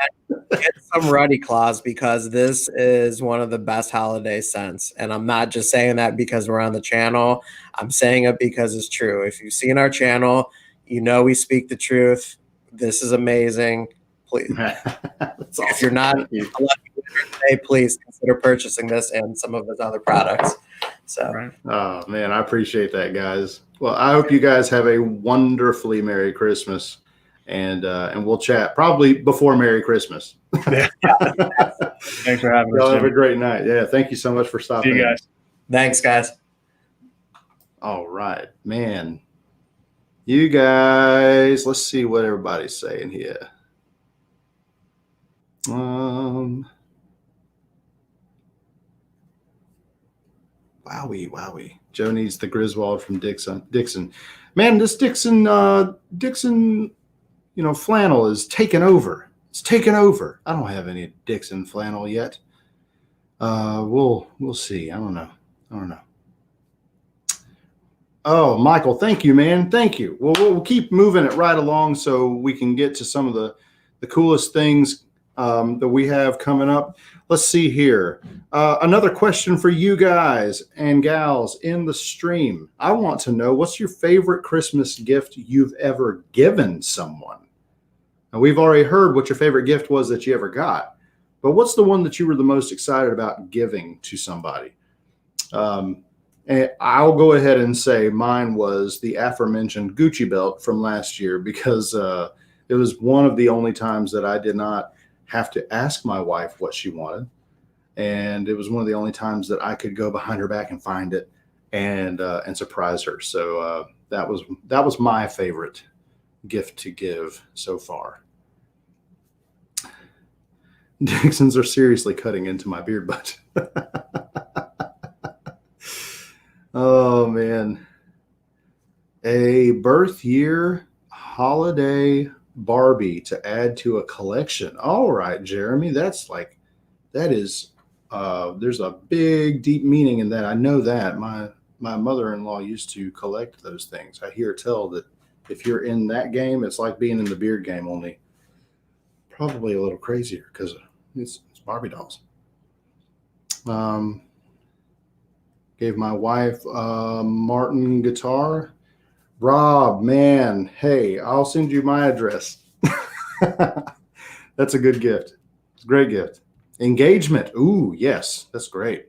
get some Ruddy Claws, because this is one of the best holiday scents. And I'm not just saying that because we're on the channel. I'm saying it because it's true. If you've seen our channel, we speak the truth. This is amazing. Please. Awesome. If you're not, please consider purchasing this and some of his other products. So, oh man, I appreciate that, guys. Well, I hope you guys have a wonderfully Merry Christmas, and we'll chat probably before Merry Christmas. Thanks for having us. Have a great night. Yeah, thank you so much for stopping. See you guys. Thanks, guys. All right, man. You guys, let's see what everybody's saying here. Wowie. Joe needs the Griswold from Dixon. Man, this Dixon, flannel is taken over. It's taken over. I don't have any Dixon flannel yet. We'll see. I don't know. Oh, Michael, thank you, man. Thank you. Well, we'll keep moving it right along so we can get to some of the coolest things that we have coming up. Let's see here. Another question for you guys and gals in the stream. I want to know, what's your favorite Christmas gift you've ever given someone? Now, we've already heard what your favorite gift was that you ever got, but what's the one that you were the most excited about giving to somebody? And I'll go ahead and say mine was the aforementioned Gucci belt from last year, because it was one of the only times that I did not have to ask my wife what she wanted. And it was one of the only times that I could go behind her back and find it and surprise her. So that was my favorite gift to give so far. Dixons are seriously cutting into my beard butt. Oh man. A birth year holiday Barbie to add to a collection. All right, Jeremy, that is there's a big deep meaning in that. I know that my mother-in-law used to collect those things. I hear tell that if you're in that game, it's like being in the beard game, only probably a little crazier because it's Barbie dolls. Gave my wife a Martin guitar. Rob, man, hey, I'll send you my address. That's a good gift. It's a great gift. Engagement. Ooh, yes, that's great.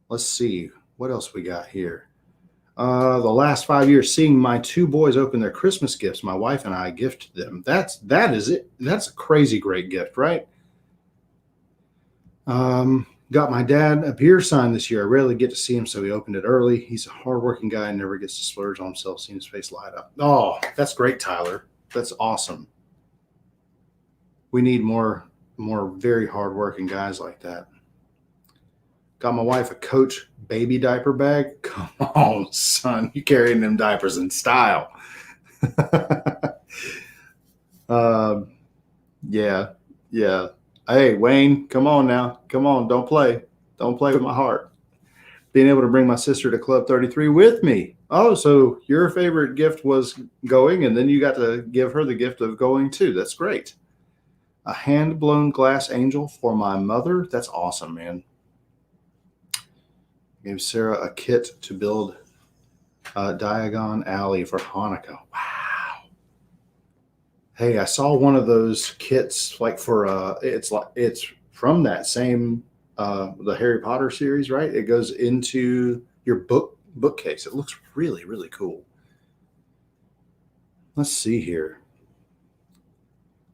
Let's see what else we got here. The last 5 years, seeing my two boys open their Christmas gifts, my wife and I gifted them. That is it. That's a crazy great gift, right? Got my dad a beer sign this year. I rarely get to see him, so he opened it early. He's a hardworking guy and never gets to splurge on himself, seeing his face light up. Oh, that's great, Tyler. That's awesome. We need more very hardworking guys like that. Got my wife a Coach baby diaper bag. Come on, son. You carrying them diapers in style. Yeah. Hey, Wayne, come on now. Come on, don't play. Don't play with my heart. Being able to bring my sister to Club 33 with me. Oh, so your favorite gift was going, and then you got to give her the gift of going too. That's great. A hand-blown glass angel for my mother. That's awesome, man. Gave Sarah a kit to build Diagon Alley for Hanukkah. Wow. Hey, I saw one of those kits like for it's from that same the Harry Potter series, right? It goes into your bookcase. It looks really, really cool. Let's see here.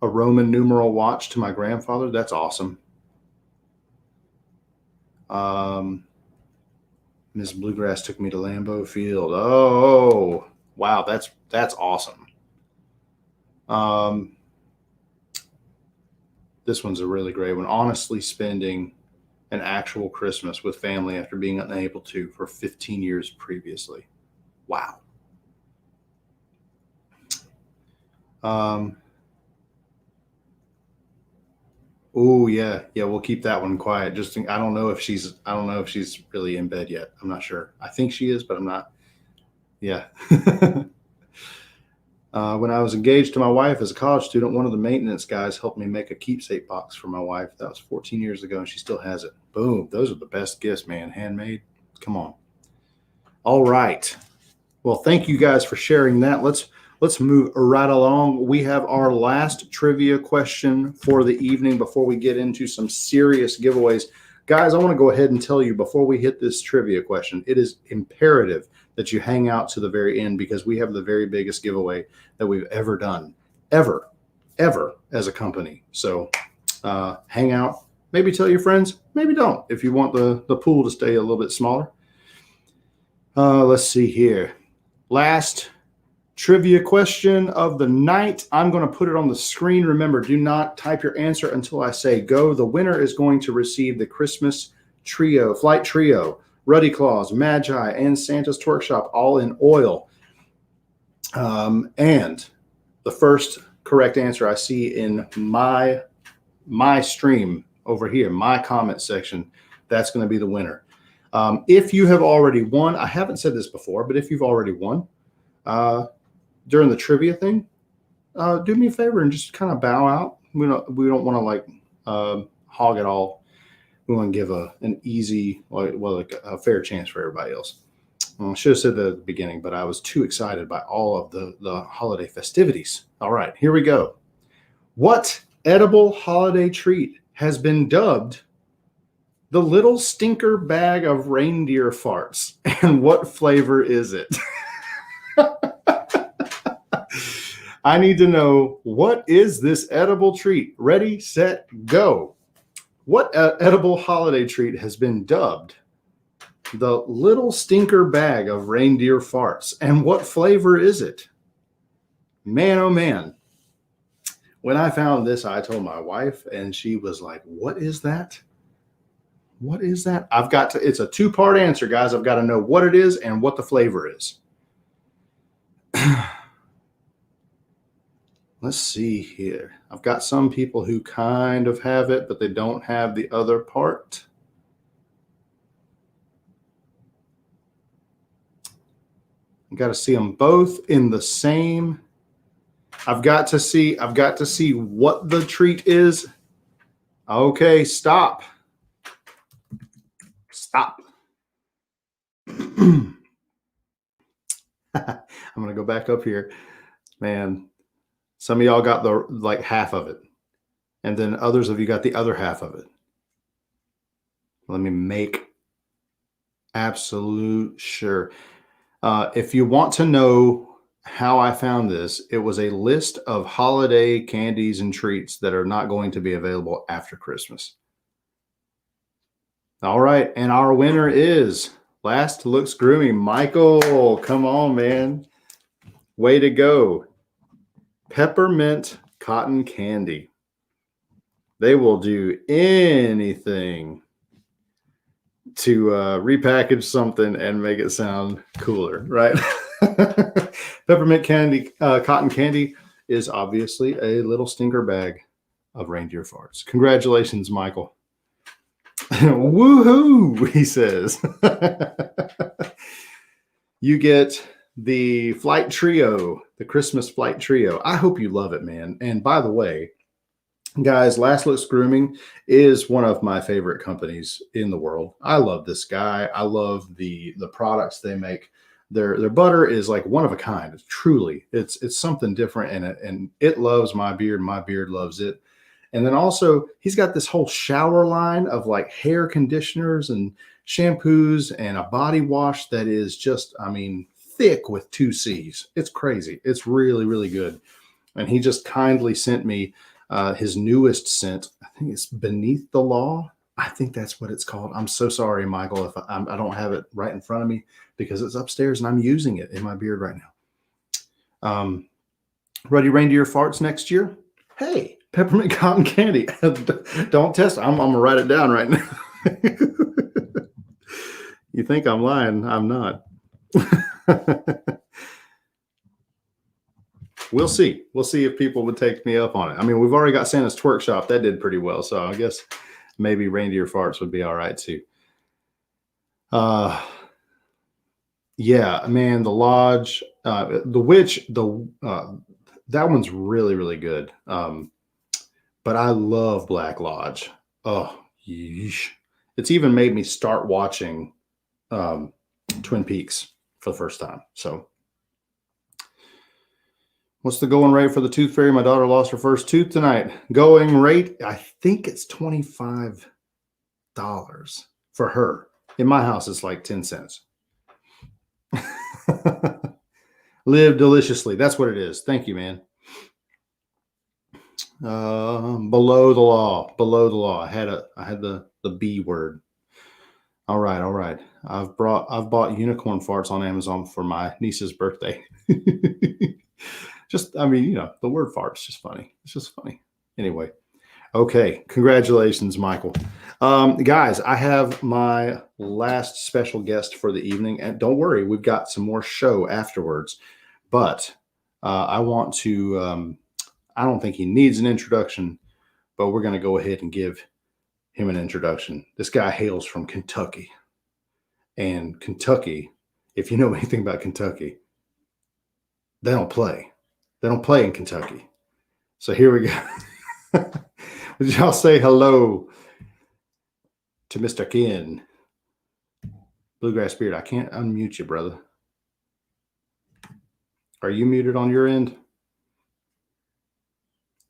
A Roman numeral watch to my grandfather. That's awesome. Miss Bluegrass took me to Lambeau Field. Oh, wow, that's awesome. This one's a really great one. Honestly, spending an actual Christmas with family after being unable to for 15 years previously. Wow. Oh yeah, we'll keep that one quiet. I don't know if she's really in bed yet. I'm not sure. I think she is, but I'm not. Yeah. When I was engaged to my wife as a college student, one of the maintenance guys helped me make a keepsake box for my wife. That was 14 years ago, and she still has it. Boom. Those are the best gifts, man. Handmade. Come on. All right. Well, thank you guys for sharing that. Let's move right along. We have our last trivia question for the evening before we get into some serious giveaways. Guys, I want to go ahead and tell you before we hit this trivia question, it is imperative that you hang out to the very end because we have the very biggest giveaway that we've ever done, ever as a company. So hang out, maybe tell your friends, maybe don't if you want the pool to stay a little bit smaller. Let's see here. Last trivia question of the night. I'm going to put it on the screen. Remember, do not type your answer until I say go. The winner is going to receive the Christmas Flight Trio, Ruddy Claus, Magi, and Santa's Twerk Shop, all in oil. And the first correct answer I see in my stream over here, my comment section, that's going to be the winner. If you have already won, I haven't said this before, but if you've already won during the trivia thing, do me a favor and just kind of bow out. We don't want to like hog it all. We want to give an easy, like a fair chance for everybody else. I should have said that at the beginning, but I was too excited by all of the holiday festivities. All right, here we go. What edible holiday treat has been dubbed the little stinker bag of reindeer farts? And what flavor is it? I need to know, what is this edible treat? Ready, set, go. What edible holiday treat has been dubbed the little stinker bag of reindeer farts? And what flavor is it? Man, oh man. When I found this, I told my wife, and she was like, what is that? What is that? It's a two-part answer, guys. I've got to know what it is and what the flavor is. Let's see here. I've got some people who kind of have it, but they don't have the other part. I've got to see them both in the same. I've got to see what the treat is. Okay, stop. Stop. I'm going to go back up here. Man, some of y'all got the half of it. And then others of you got the other half of it. Let me make absolute sure. If you want to know how I found this, it was a list of holiday candies and treats that are not going to be available after Christmas. All right. And our winner is Last Looks Groomy. Michael, come on, man. Way to go. Peppermint cotton candy. They will do anything to repackage something and make it sound cooler, right? Peppermint candy, cotton candy is obviously a little stinker bag of reindeer farts. Congratulations, Michael. Woohoo, he says. You get the Flight Trio, the Christmas Flight Trio. I hope you love it, man. And by the way, Guys, Last Looks Grooming is one of my favorite companies in the world. I love this guy. I love the products they make. Their butter is like one of a kind. It's truly, it's something different, and it loves my beard. My beard loves it. And then also he's got this whole shower line of like hair conditioners and shampoos and a body wash that is just, I mean, thick with 2 C's. It's crazy. It's really, really good. And he just kindly sent me his newest scent. I think it's Beneath the Law. I think that's what it's called. I'm so sorry, Michael, if I don't have it right in front of me because it's upstairs and I'm using it in my beard right now. Ruddy Reindeer Farts next year. Hey, peppermint cotton candy. Don't test. I'm going to write it down right now. You think I'm lying. I'm not. We'll see. We'll see if people would take me up on it. I mean, we've already got Santa's Twerk Shop. That did pretty well. So I guess maybe Reindeer Farts would be all right too. Yeah, man, the Lodge, the Witch, that one's really, really good. But I love Black Lodge. Oh, yeesh. It's even made me start watching Twin Peaks for the first time. So what's the going rate for the tooth fairy? My daughter lost her first tooth tonight. Going rate, I think it's $25 for her. In my house, it's like 10 cents. Live deliciously. That's what it is. Thank you, man. Below the law. Below the law. I had the B word. All right. I've bought unicorn farts on Amazon for my niece's birthday. Just, I mean, you know, the word fart is just funny. It's just funny. Anyway. Okay. Congratulations, Michael. Guys, I have my last special guest for the evening. And don't worry, we've got some more show afterwards. But I want to, I don't think he needs an introduction, but we're going to go ahead and give him an introduction. This guy hails from Kentucky. And Kentucky, if you know anything about Kentucky, they don't play. They don't play in Kentucky. So here we go. Would y'all say hello to Mr. Ken? Bluegrass Beard, I can't unmute you, brother. Are you muted on your end?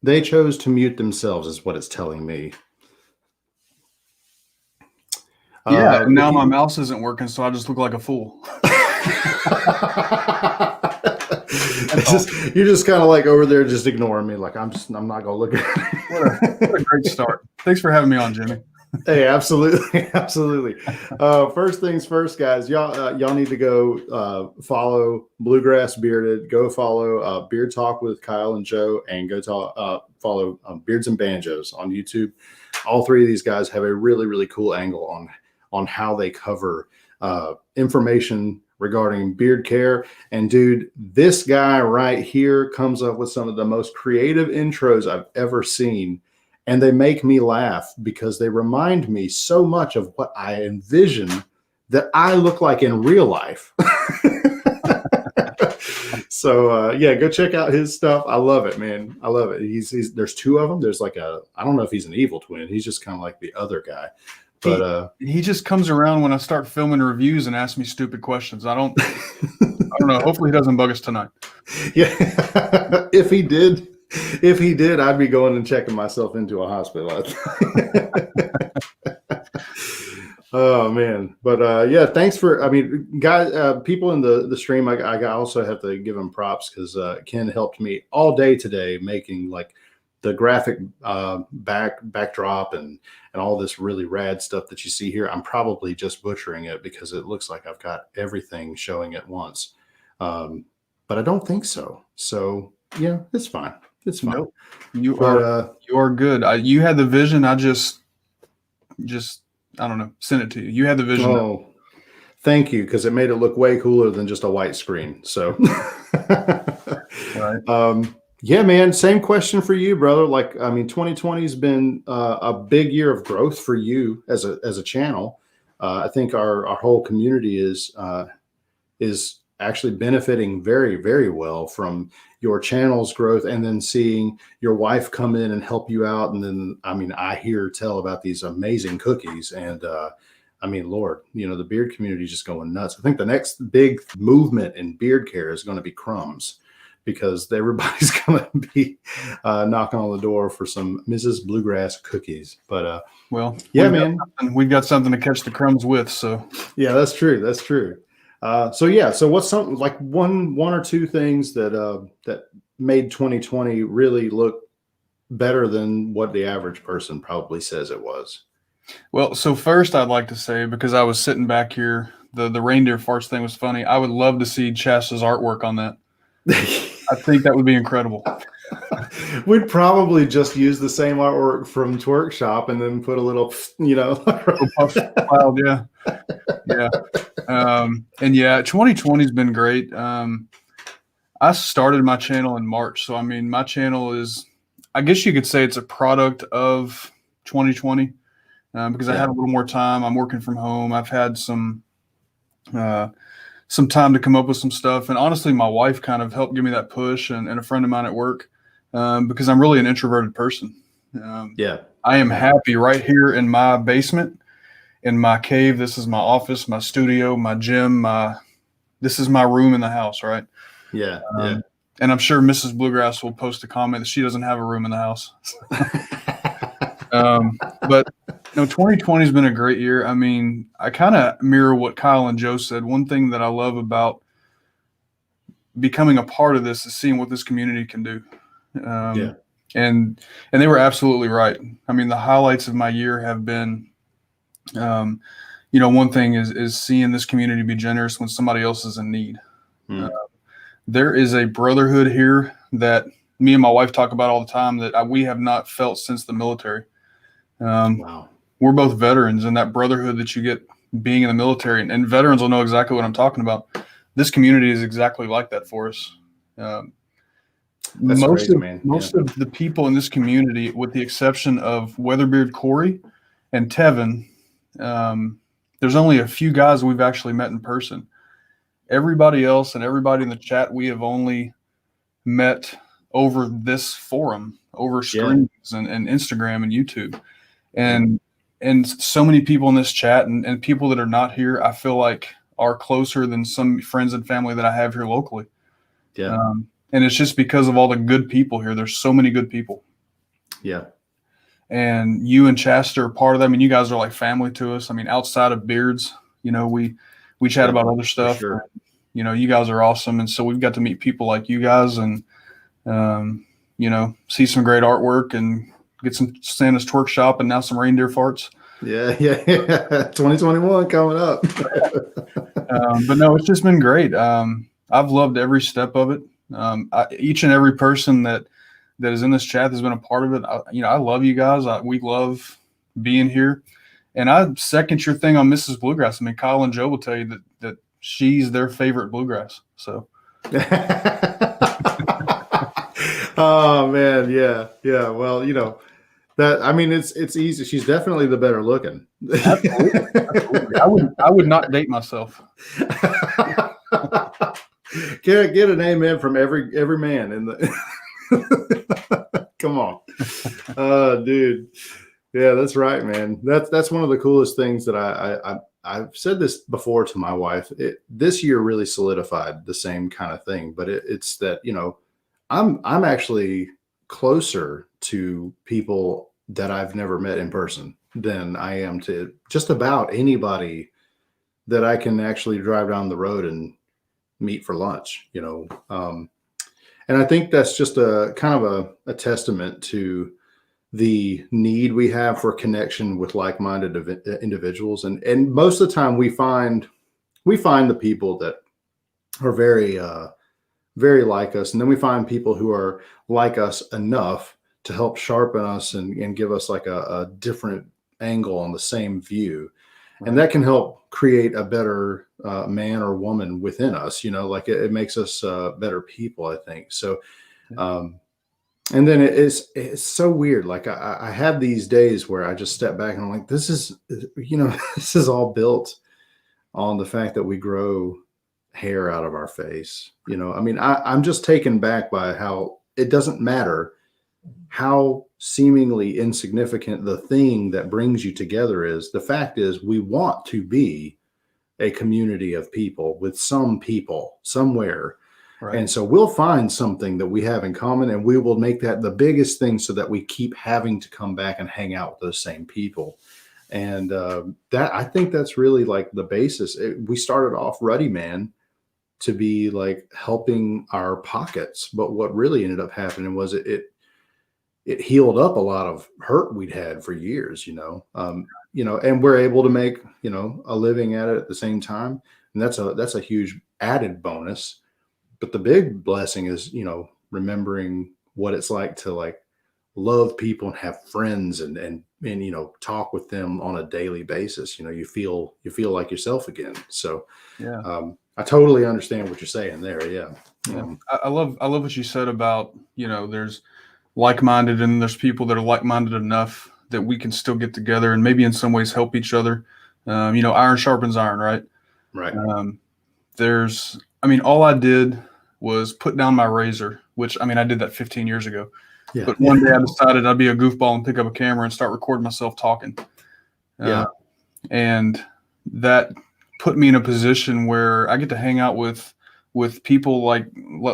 They chose to mute themselves is what it's telling me. Yeah, now my mouse isn't working, so I just look like a fool. You're just kind of like over there just ignoring me. Like I'm not gonna look at it. What a great start. Thanks for having me on, Jimmy. Hey, absolutely. First things first, guys. Y'all need to go follow Bluegrass Bearded. Go follow Beard Talk with Kyle and Joe, and go follow Beards and Banjos on YouTube. All three of these guys have a really, really cool angle on how they cover information regarding beard care. And dude, this guy right here comes up with some of the most creative intros I've ever seen. And they make me laugh because they remind me so much of what I envision that I look like in real life. So yeah, go check out his stuff. I love it, man. I love it. He's there's two of them. There's like I don't know if he's an evil twin. He's just kind of like the other guy. But he just comes around when I start filming reviews and asks me stupid questions. I don't know. Hopefully he doesn't bug us tonight. Yeah. If he did, I'd be going and checking myself into a hospital. Oh man. But yeah, thanks for, I mean, guys, people in the stream, I also have to give them props because Ken helped me all day today making like the graphic backdrop and all this really rad stuff that you see here. I'm probably just butchering it because it looks like I've got everything showing at once. But I don't think so. So yeah, it's fine. It's fine. Nope. You are good. You had the vision. I just I don't know, send it to you. You had the vision. Oh, thank you, because it made it look way cooler than just a white screen. So, right. Yeah, man. Same question for you, brother. Like, I mean, 2020 has been a big year of growth for you as a channel. I think our whole community is actually benefiting very, very well from your channel's growth, and then seeing your wife come in and help you out. And then, I mean, I hear tell about these amazing cookies, and I mean, Lord, the beard community is just going nuts. I think the next big movement in beard care is going to be crumbs, because everybody's going to be knocking on the door for some Mrs. Bluegrass cookies. But Well, yeah, man, we've got something to catch the crumbs with. So yeah, that's true. That's true. So what's something like one or two things that made 2020 really look better than what the average person probably says it was? Well, so first I'd like to say, because I was sitting back here, the reindeer farts thing was funny. I would love to see Chasta's artwork on that. I think that would be incredible. We'd probably just use the same artwork from Twerk Shop and then put a little, Cloud, yeah. And yeah, 2020 has been great. I started my channel in March. So, I mean, my channel is, I guess you could say it's a product of 2020 because I had a little more time. I'm working from home. I've had some time to come up with some stuff. And honestly, my wife kind of helped give me that push, and a friend of mine at work, because I'm really an introverted person. I am happy right here in my basement, in my cave. This is my office, my studio, my gym. This is my room in the house, right? Yeah. And I'm sure Mrs. Bluegrass will post a comment that she doesn't have a room in the house. But 2020 has been a great year. I mean, I kind of mirror what Kyle and Joe said. One thing that I love about becoming a part of this is seeing what this community can do. And they were absolutely right. I mean, the highlights of my year have been, one thing is seeing this community be generous when somebody else is in need. There is a brotherhood here that me and my wife talk about all the time that we have not felt since the military. Wow. We're both veterans, and that brotherhood that you get being in the military, and veterans will know exactly what I'm talking about. This community is exactly like that for us. Most of the people in this community, with the exception of Weatherbeard Corey and Tevin, there's only a few guys we've actually met in person. Everybody else and everybody in the chat, we have only met over this forum, over streams and Instagram and YouTube. And so many people in this chat and people that are not here, I feel like are closer than some friends and family that I have here locally. And it's just because of all the good people here. There's so many good people. And you and Chasta are part of them. I mean, you guys are like family to us. I mean, outside of beards, we chat about other stuff. Sure. You guys are awesome. And so we've got to meet people like you guys and, see some great artwork and get some Santa's Twerk Shop and now some reindeer farts. Yeah. 2021 coming up. But no, it's just been great. I've loved every step of it. Each and every person that is in this chat has been a part of it. I love you guys. We love being here. And I second your thing on Mrs. Bluegrass. I mean, Kyle and Joe will tell you that she's their favorite bluegrass. So. Oh man. Yeah. Well, that, I mean, it's easy. She's definitely the better looking. Absolutely. I would not date myself. Get an amen from every man in the come on. Dude. Yeah, that's right, man. That's one of the coolest things that I've said this before to my wife. This year really solidified the same kind of thing, but it's that, I'm actually closer to people that I've never met in person than I am to just about anybody that I can actually drive down the road and meet for lunch, and I think that's just a kind of a testament to the need we have for connection with like-minded individuals. And most of the time we find the people that are very, very like us. And then we find people who are like us enough to help sharpen us and give us like a different angle on the same view. And that can help create a better man or woman within us, like it makes us better people, I think. So, and then it's so weird. Like I have these days where I just step back and I'm like, this is all built on the fact that we grow hair out of our face. I mean, I'm just taken back by how it doesn't matter how seemingly insignificant the thing that brings you together is. The fact is, we want to be a community of people with some people somewhere. Right. And so we'll find something that we have in common, and we will make that the biggest thing so that we keep having to come back and hang out with those same people. And that, I think that's really like the basis. We started off Ruddy Man to be like helping our pockets, but what really ended up happening was it healed up a lot of hurt we'd had for years, and we're able to make, a living at it at the same time. And that's a huge added bonus. But the big blessing is, remembering what it's like to like love people and have friends and talk with them on a daily basis. You feel like yourself again. So Yeah. I totally understand what you're saying there. Yeah. Yeah. I love what you said about, there's like-minded and there's people that are like-minded enough that we can still get together and maybe in some ways help each other. Iron sharpens iron, right? Right. All I did was put down my razor, which I did that 15 years ago. Yeah. But one day I decided I'd be a goofball and pick up a camera and start recording myself talking. And that put me in a position where I get to hang out with people like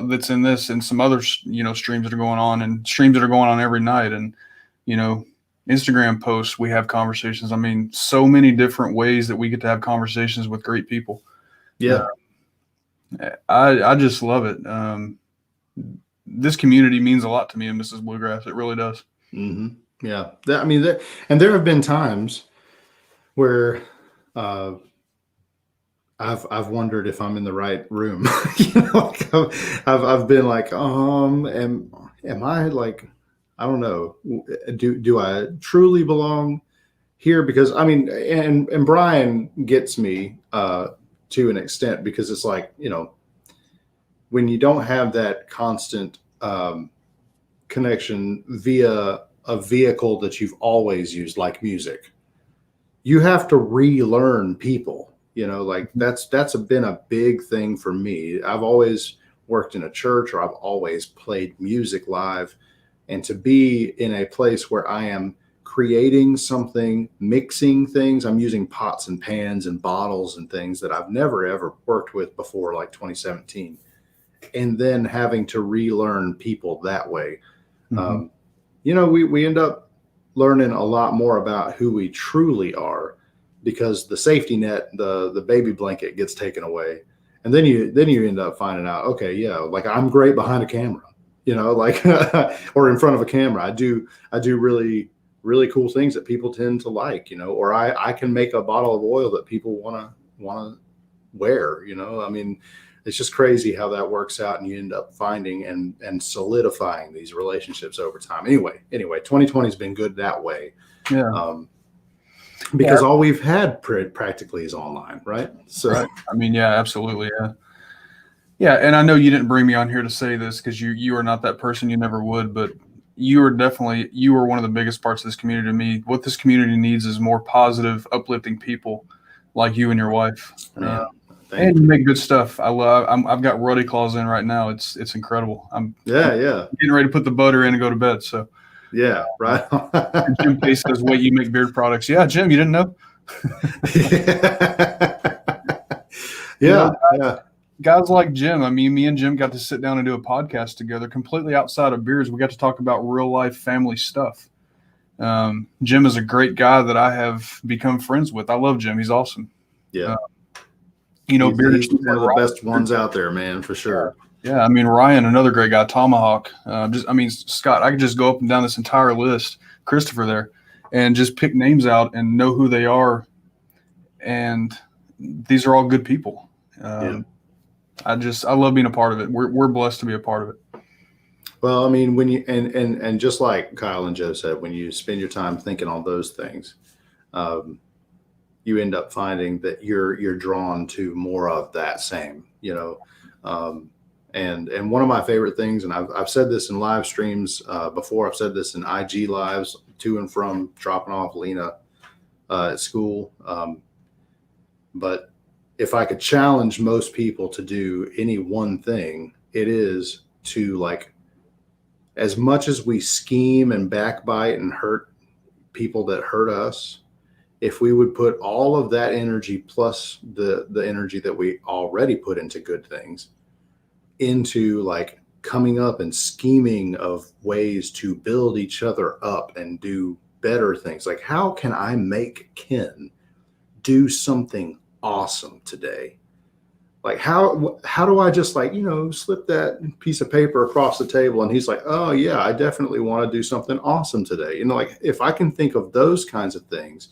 that's in this and some other, streams that are going on and streams that are going on every night. And, Instagram posts, we have conversations. So many different ways that we get to have conversations with great people. Yeah. I just love it. This community means a lot to me in Mrs. Bluegrass. It really does. Mm-hmm. Yeah. And there have been times where I've wondered if I'm in the right room. I've been like, am I like, I don't know, do I truly belong here? Because and Brian gets me to an extent, because it's like, when you don't have that constant connection via a vehicle that you've always used, like music, you have to relearn people. That's been a big thing for me. I've always worked in a church, or I've always played music live, and to be in a place where I am creating something, mixing things, I'm using pots and pans and bottles and things that I've never ever worked with before, like 2017, and then having to relearn people that way. Mm-hmm. We end up learning a lot more about who we truly are, because the safety net, the baby blanket gets taken away. And then you end up finding out, okay, yeah, like I'm great behind a camera, or in front of a camera. I do really, really cool things that people tend to like, or I can make a bottle of oil that people want to wear, it's just crazy how that works out, and you end up finding and solidifying these relationships over time. Anyway, 2020 has been good that way. Yeah. Because all we've had practically is online, right? So, right. Yeah, absolutely. Yeah. Yeah. And I know you didn't bring me on here to say this, because you are not that person. You never would, but you are one of the biggest parts of this community to me. What this community needs is more positive, uplifting people like you and your wife. And you make good stuff. I've got Ruddy claws in right now. It's incredible. I'm getting ready to put the butter in and go to bed. So yeah, right. Jim Pace says, "Wait, you make beard products?" Yeah, Jim, you didn't know? Yeah. Guys like Jim. Me and Jim got to sit down and do a podcast together, completely outside of beards. We got to talk about real life family stuff. Jim is a great guy that I have become friends with. I love Jim. He's awesome. Yeah. He's one of the best ones out there, man, for sure. Yeah, Ryan, another great guy. Tomahawk. Scott. I could just go up and down this entire list. Christopher there, and just pick names out and know who they are. And these are all good people. I love being a part of it. We're blessed to be a part of it. Well, when you and just like Kyle and Joe said, when you spend your time thinking on those things, you end up finding that you're drawn to more of that same, and one of my favorite things, and I've said this in live streams before, I've said this in IG lives to and from dropping off Lena at school, but if I could challenge most people to do any one thing, it is to, like, as much as we scheme and backbite and hurt people that hurt us, if we would put all of that energy plus the energy that we already put into good things into, like, coming up and scheming of ways to build each other up and do better things. Like, how can I make Ken do something awesome today? Like, how do I just, like, slip that piece of paper across the table and he's like, oh yeah, I definitely want to do something awesome today. Like, if I can think of those kinds of things,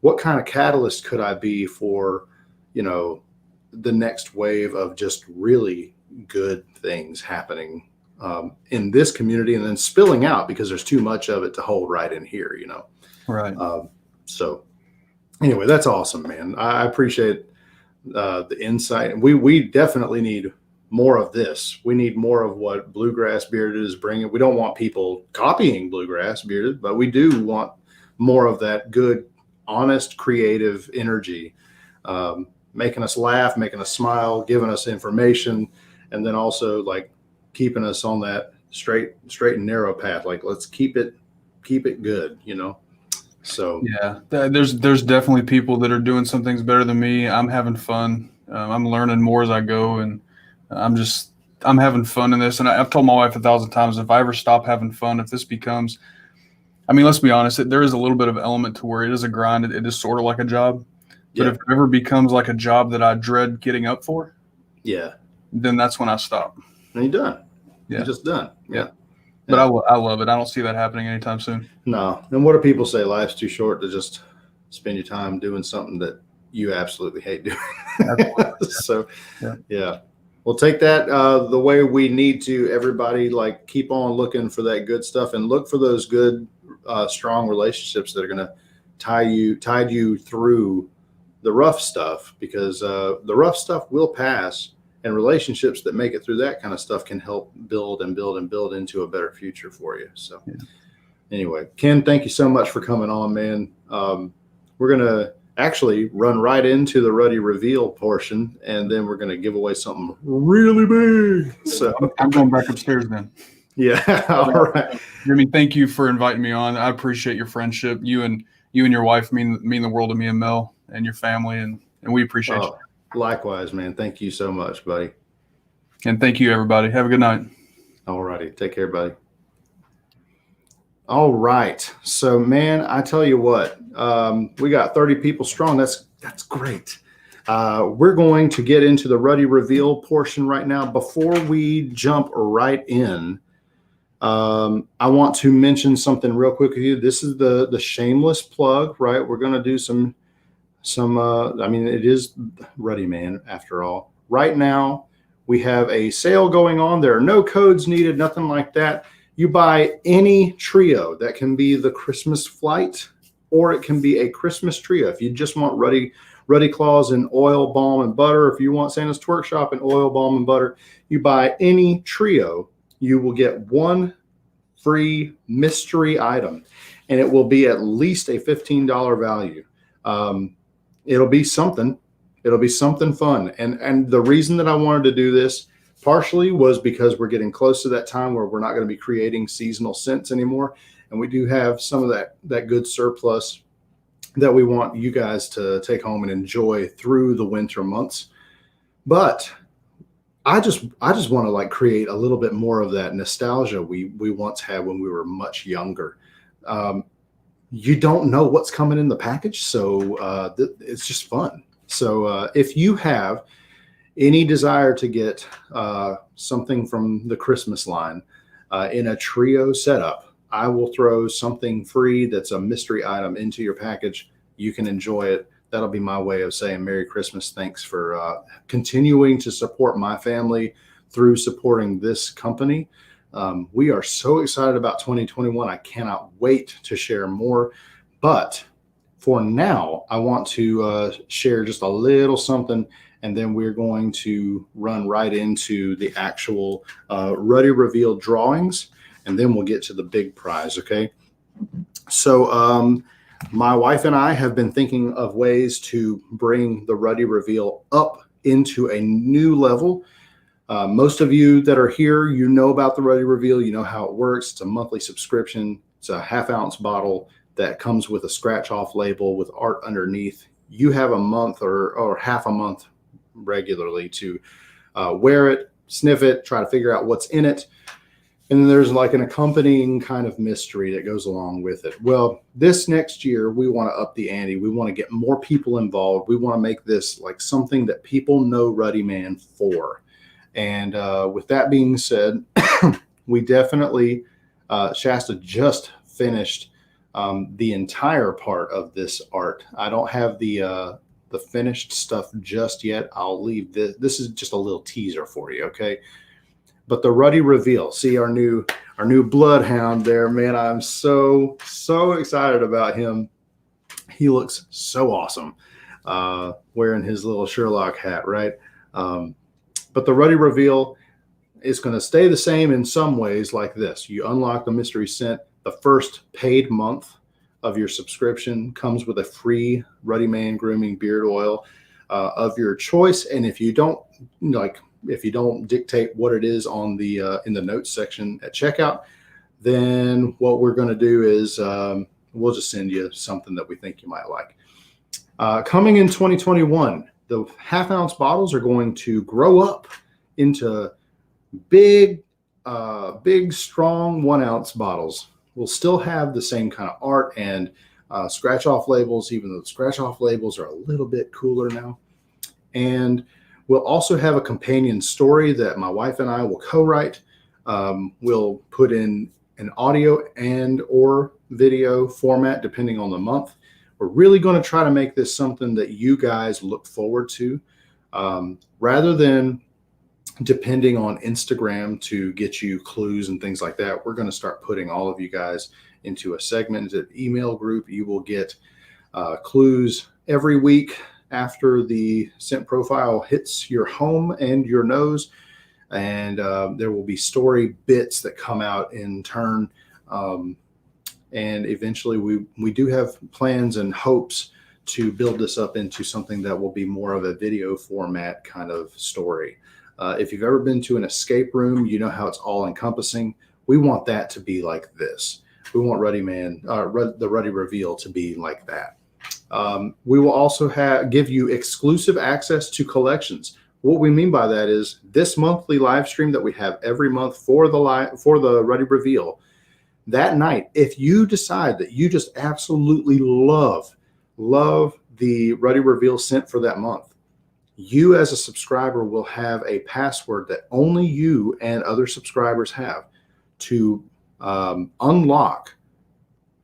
what kind of catalyst could I be for, the next wave of just really good things happening in this community and then spilling out, because there's too much of it to hold right in here, Right. So anyway, that's awesome, man. I appreciate the insight. And we definitely need more of this. We need more of what Bluegrass Bearded is bringing. We don't want people copying Bluegrass Bearded, but we do want more of that good, honest, creative energy, making us laugh, making us smile, giving us information, and then also, like, keeping us on that straight and narrow path. Like, let's keep it good, So Yeah, there's definitely people that are doing some things better than me. I'm having fun. I'm learning more as I go, and I'm having fun in this. And I've told my wife 1,000 times, if I ever stop having fun, if this becomes, I mean, let's be honest, there is a little bit of element to where it is a grind. It is sort of like a job. But if it ever becomes like a job that I dread getting up for, then that's when I stop. And you're done. Yeah. You're just done. Yeah. But I love it. I don't see that happening anytime soon. No. And what do people say? Life's too short to just spend your time doing something that you absolutely hate doing. So, yeah. We'll take that the way we need to. Everybody, like, keep on looking for that good stuff and look for those good, strong relationships that are going to tide you through the rough stuff, because the rough stuff will pass, and relationships that make it through that kind of stuff can help build into a better future for you. So anyway, Ken, thank you so much for coming on, man. We're going to actually run right into the Ruddy Reveal portion, and then we're going to give away something really big. So I'm going back upstairs then. Yeah. All right. Jimmy, thank you for inviting me on. I appreciate your friendship. You and your wife mean the world to me and Mel and your family, and we appreciate you. Likewise, man. Thank you so much, buddy. And thank you, everybody. Have a good night. All righty. Take care, buddy. All right. So, man, I tell you what, we got 30 people strong. That's great. We're going to get into the Ruddy Reveal portion right now. Before we jump right in, I want to mention something real quick with you. This is the shameless plug, right? We're going to do some I mean, it is Ruddy Man after all. Right now, we have a sale going on. There are no codes needed, nothing like that. You buy any trio. That can be the Christmas flight, or it can be a Christmas trio. If you just want Ruddy Claus and oil, balm, and butter, if you want Santa's Twerk Shop and oil, balm, and butter, you buy any trio, you will get one free mystery item, and it will be at least a $15 value. It'll be something. It'll be something fun. And the reason that I wanted to do this partially was because we're getting close to that time where we're not going to be creating seasonal scents anymore. And we do have some of that good surplus that we want you guys to take home and enjoy through the winter months. But I just want to, like, create a little bit more of that nostalgia we once had when we were much younger. You don't know what's coming in the package, so it's just fun. So if you have any desire to get something from the Christmas line in a trio setup, I will throw something free that's a mystery item into your package. You can enjoy it. That'll be my way of saying Merry Christmas. Thanks for continuing to support my family through supporting this company. We are so excited about 2021. I cannot wait to share more. But for now, I want to share just a little something, and then we're going to run right into the actual Ruddy Reveal drawings, and then we'll get to the big prize, okay? So My wife and I have been thinking of ways to bring the Ruddy Reveal up into a new level. Most of you that are here, you know about the Ruddy Reveal. You know how it works. It's a monthly subscription. It's a half-ounce bottle that comes with a scratch-off label with art underneath. You have a month or half a month regularly to wear it, sniff it, try to figure out what's in it. And then there's like an accompanying kind of mystery that goes along with it. Well, this next year, we want to up the ante. We want to get more people involved. We want to make this like something that people know Ruddy Man for. And with that being said, we definitely, Shasta just finished the entire part of this art. I don't have the finished stuff just yet. I'll leave this. This is just a little teaser for you, okay? But the Ruddy Reveal, see our new bloodhound there, man. I'm so excited about him. He looks so awesome wearing his little Sherlock hat, right? But the Ruddy Reveal is going to stay the same in some ways like this. You unlock the mystery scent. The first paid month of your subscription comes with a free Ruddy Man grooming beard oil of your choice. And if you don't dictate what it is on the in the notes section at checkout, then what we're going to do is we'll just send you something that we think you might like. Coming in 2021, the half-ounce bottles are going to grow up into big, strong 1-ounce bottles. We'll still have the same kind of art and scratch-off labels, even though the scratch-off labels are a little bit cooler now. And we'll also have a companion story that my wife and I will co-write. We'll put in an audio and or video format depending on the month. We're really going to try to make this something that you guys look forward to, rather than depending on Instagram to get you clues and things like that. We're going to start putting all of you guys into a segmented email group. You will get clues every week after the scent profile hits your home and your nose. And there will be story bits that come out in turn. And eventually we do have plans and hopes to build this up into something that will be more of a video format kind of story. If you've ever been to an escape room, you know how it's all encompassing. We want that to be like this. We want the Ruddy Reveal to be like that. We will also give you exclusive access to collections. What we mean by that is this monthly live stream that we have every month for the Ruddy Reveal. That night, if you decide that you just absolutely love the Ruddy Reveal scent for that month, you as a subscriber will have a password that only you and other subscribers have to unlock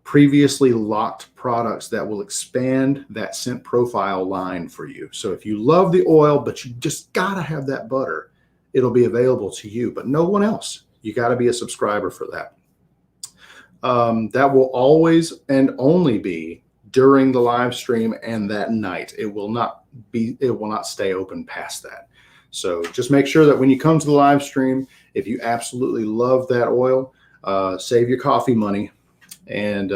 previously locked products that will expand that scent profile line for you. So if you love the oil, but you just gotta have that butter, it'll be available to you, but no one else. You gotta be a subscriber for that. That will always and only be during the live stream and that night. It will not stay open past that. So just make sure that when you come to the live stream, if you absolutely love that oil, save your coffee money and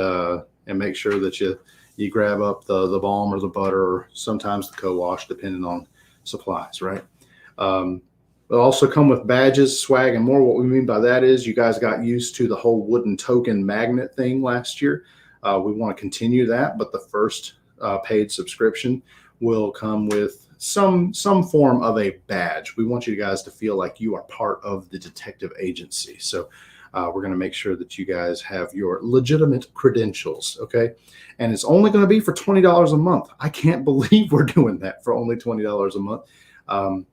make sure that you grab up the balm or the butter or sometimes the co-wash, depending on supplies, right? They'll also come with badges, swag, and more. What we mean by that is you guys got used to the whole wooden token magnet thing last year. We want to continue that, but the first paid subscription will come with some form of a badge. We want you guys to feel like you are part of the detective agency. So we're going to make sure that you guys have your legitimate credentials, okay? And it's only going to be for $20 a month. I can't believe we're doing that for only $20 a month.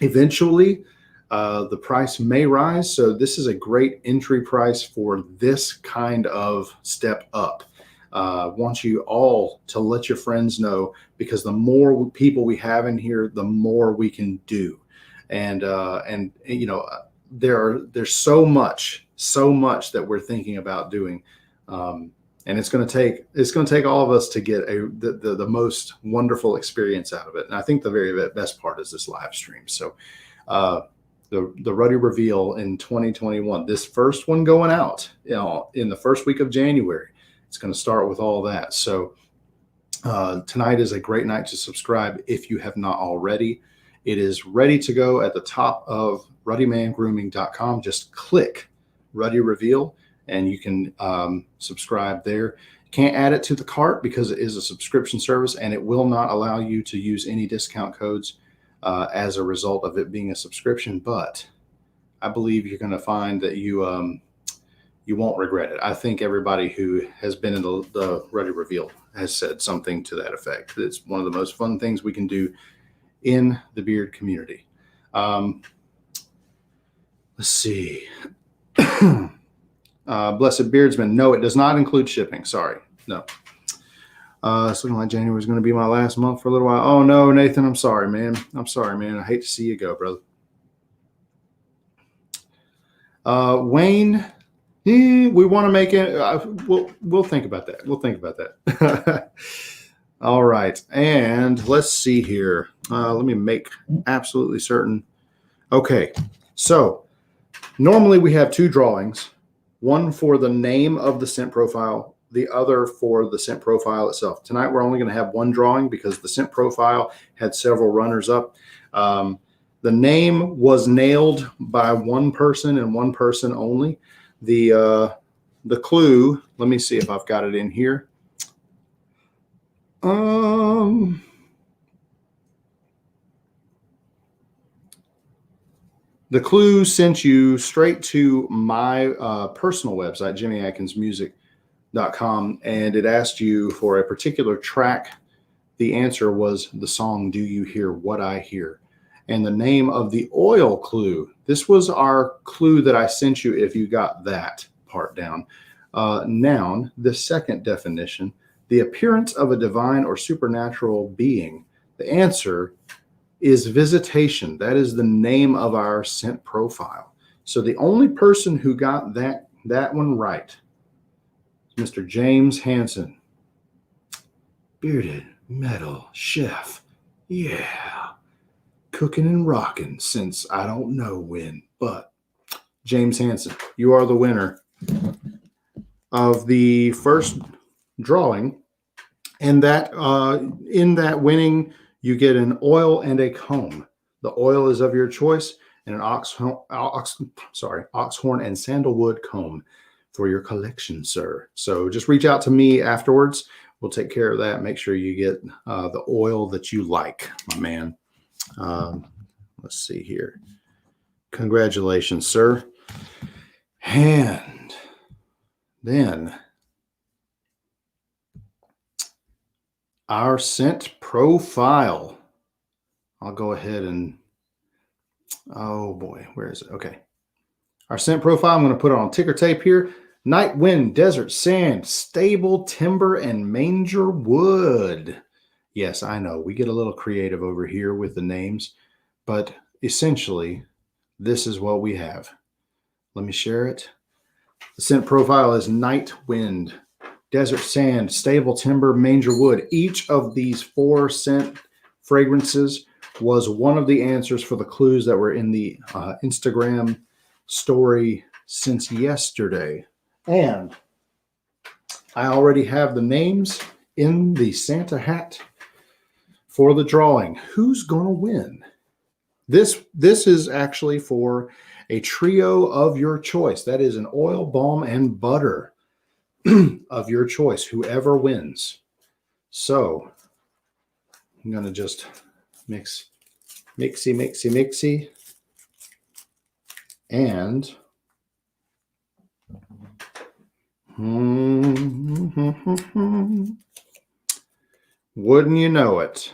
Eventually, the price may rise. So this is a great entry price for this kind of step up. Want you all to let your friends know, because the more people we have in here, the more we can do. And you know, there's so much that we're thinking about doing. And it's going to take all of us to get the most wonderful experience out of it. And I think the very best part is this live stream. So the Ruddy Reveal in 2021, this first one going out, you know, in the first week of January, It's going to start with all that. So tonight is a great night to subscribe if you have not already. It is ready to go at the top of ruddymangrooming.com. Just click Ruddy Reveal and you can subscribe there. Can't add it to the cart because it is a subscription service and it will not allow you to use any discount codes as a result of it being a subscription. But I believe you're going to find that you won't regret it. I think everybody who has been in the Ruddy Reveal has said something to that effect. It's one of the most fun things we can do in the beard community. Let's see. Blessed Beardsman. No, it does not include shipping. Sorry. No. It's looking like January is going to be my last month for a little while. Oh, no, Nathan. I'm sorry, man. I'm sorry, man. I hate to see you go, brother. Wayne, we want to make it. We'll think about that. We'll think about that. All right. And let's see here. Let me make absolutely certain. Okay. So normally we have two drawings, one for the name of the scent profile, the other for the scent profile itself. Tonight, we're only going to have one drawing because the scent profile had several runners up. The name was nailed by one person and one person only. The clue, let me see if I've got it in here. The clue sent you straight to my personal website, jimmyatkinsmusic.com, and it asked you for a particular track. The answer was the song Do You Hear What I Hear? And the name of the oil clue. This was our clue that I sent you if you got that part down. Noun, the second definition, the appearance of a divine or supernatural being. The answer is visitation. That is the name of our scent profile. So the only person who got that one right is Mr. James Hansen. Bearded metal chef. Yeah. Cooking and rocking since I don't know when. But James Hansen, you are the winner of the first drawing. And that in that winning, you get an oil and a comb. The oil is of your choice, and an oxhorn and sandalwood comb for your collection, sir. So just reach out to me afterwards. We'll take care of that. Make sure you get the oil that you like, my man. Let's see here. Congratulations, sir. And then our scent profile. I'll go ahead and, oh boy, where is it? Okay. Our scent profile, I'm going to put it on ticker tape here. Night wind, desert sand, stable timber, and manger wood. Yes, I know we get a little creative over here with the names, but essentially this is what we have. Let me share it. The scent profile is night wind, desert sand, stable timber, manger wood. Each of these 4 scent fragrances was one of the answers for the clues that were in the Instagram story since yesterday. And I already have the names in the Santa hat for the drawing. Who's going to win? This is actually for a trio of your choice. That is an oil, balm, and butter of your choice, whoever wins. So I'm going to just mixy. And wouldn't you know it?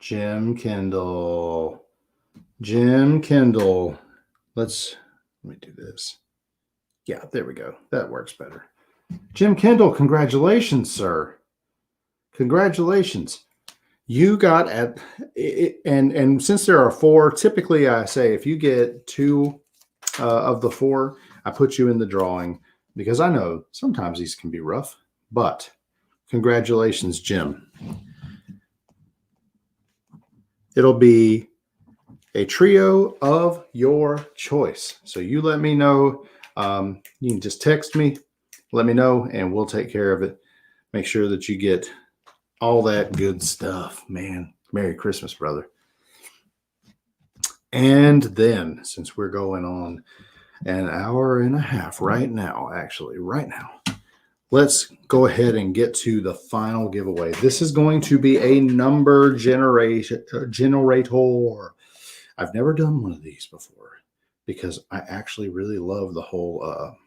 Jim Kendall. Let me do this. Yeah, there we go. That works better. Jim Kendall, congratulations, sir. Congratulations. You got at it, and since there are 4, typically I say if you get 2 of the 4, I put you in the drawing because I know sometimes these can be rough, but congratulations, Jim. It'll be a trio of your choice. So you let me know. You can just text me, let me know, and we'll take care of it. Make sure that you get all that good stuff, man. Merry Christmas, brother. And then, since we're going on an hour and a half right now, let's go ahead and get to the final giveaway. This is going to be a number generator. I've never done one of these before because I actually really love the whole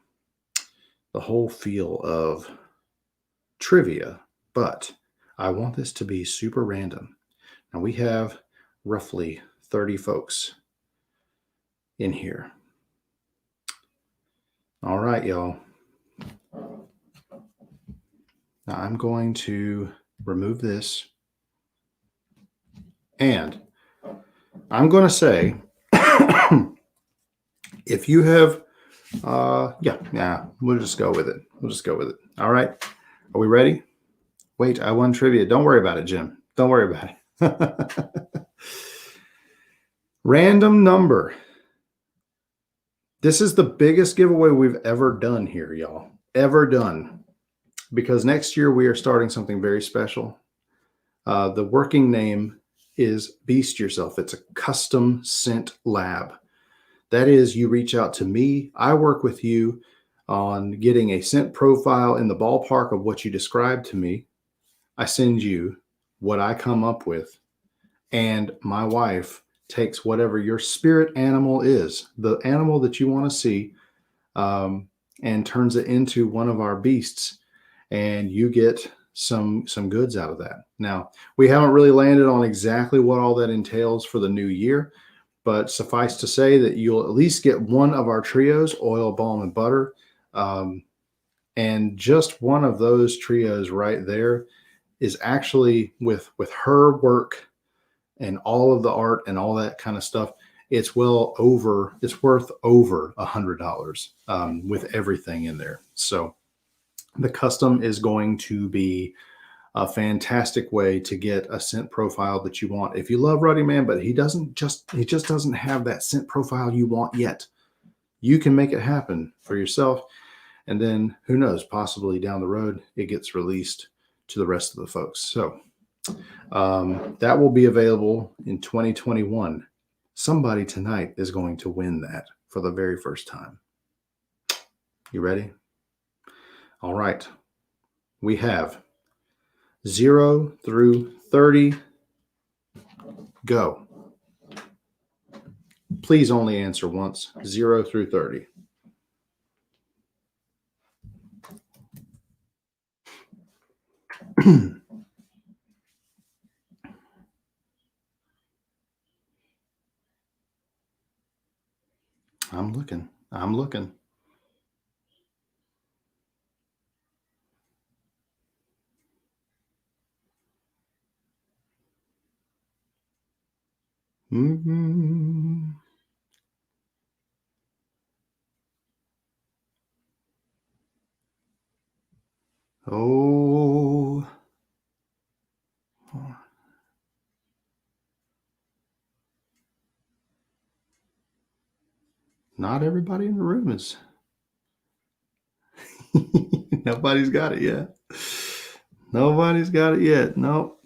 feel of trivia, but I want this to be super random. Now we have roughly 30 folks in here. All right, y'all. Now I'm going to remove this, and I'm going to say, if you have, we'll just go with it. All right. Are we ready? Wait, I won trivia. Don't worry about it, Jim. Don't worry about it. Random number. This is the biggest giveaway we've ever done here, y'all. Ever done. Because next year we are starting something very special. The working name is Beast Yourself. It's a custom scent lab. That is, you reach out to me. I work with you on getting a scent profile in the ballpark of what you described to me. I send you what I come up with, and my wife takes whatever your spirit animal is, the animal that you want to see, and turns it into one of our beasts, and you get some goods out of that. Now, we haven't really landed on exactly what all that entails for the new year, but suffice to say that you'll at least get one of our trios, oil, balm, and butter, and just one of those trios right there is actually with her work and all of the art and all that kind of stuff. It's worth over $100 with everything in there. So the custom is going to be a fantastic way to get a scent profile that you want. If you love Ruddy Man, but he just doesn't have that scent profile you want yet, you can make it happen for yourself. And then who knows, possibly down the road, it gets released to the rest of the folks. So that will be available in 2021. Somebody tonight is going to win that for the very first time. You ready? All right. We have 0 through 30. Go. Please only answer once. 0 through 30. I'm looking. Mm-hmm. Oh. Not everybody in the room is. Nobody's got it yet. Nope.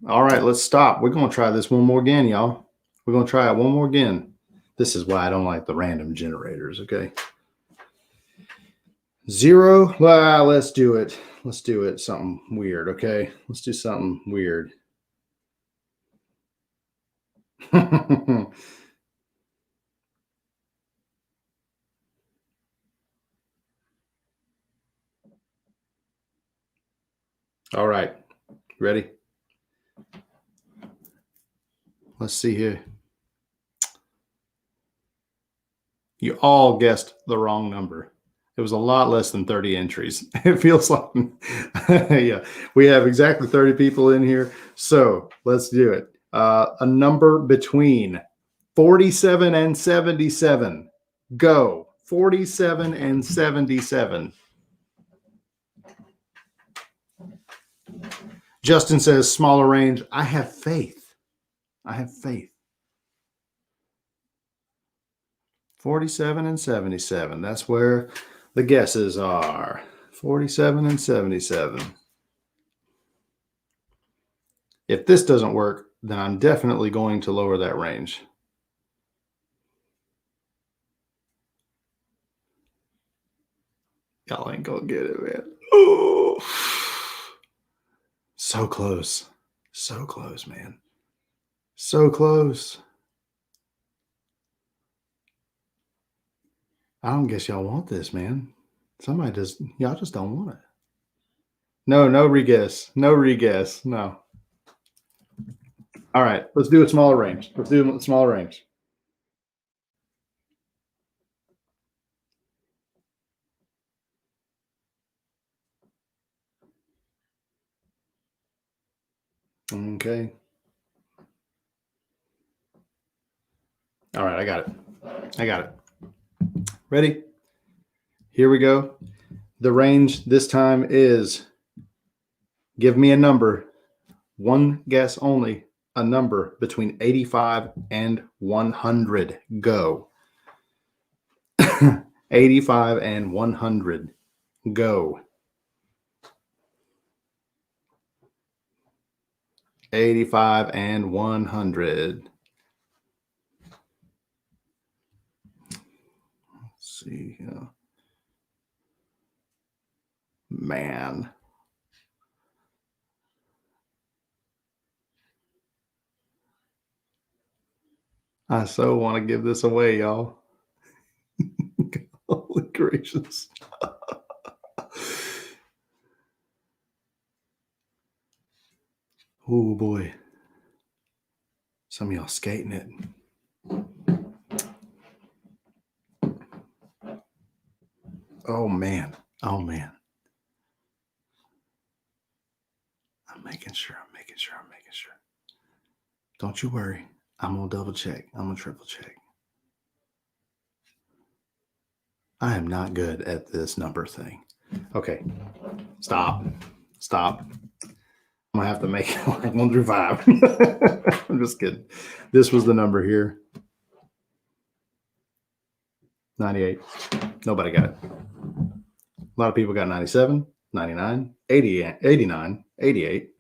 All right, let's stop. We're going to try this one more again, y'all. We're going to try it one more again. This is why I don't like the random generators, okay? 0. Well, let's do it. Let's do it. Something weird, okay? Let's do something weird. All right. Ready? Let's see here. You all guessed the wrong number. It was a lot less than 30 entries. It feels like, yeah, we have exactly 30 people in here. So let's do it. A number between 47 and 77. Go. 47 and 77. Justin says smaller range. I have faith. I have faith. 47 and 77. That's where the guesses are. 47 and 77. If this doesn't work, then I'm definitely going to lower that range. Y'all ain't gonna get it, man. Oh, so close. So close, man. So close. I don't guess y'all want this, man. Y'all just don't want it. No re-guess. No re-guess. No. All right, let's do a smaller range. Let's do a smaller range. Okay. All right, I got it. Ready? Here we go. The range this time is, give me a number, one guess only, a number between 85 and 100. Go. 85 and 100. Go. 85 and 100. Let's see here. Man. I so want to give this away, y'all. Holy gracious. Oh boy. Some of y'all skating it. Oh man. Oh man. I'm making sure. Don't you worry. I'm going to double check. I'm going to triple check. I am not good at this number thing. Okay. Stop. I'm going to have to make it like 1 through 5. I'm just kidding. This was the number here. 98. Nobody got it. A lot of people got 97, 99, 80, 89, 88.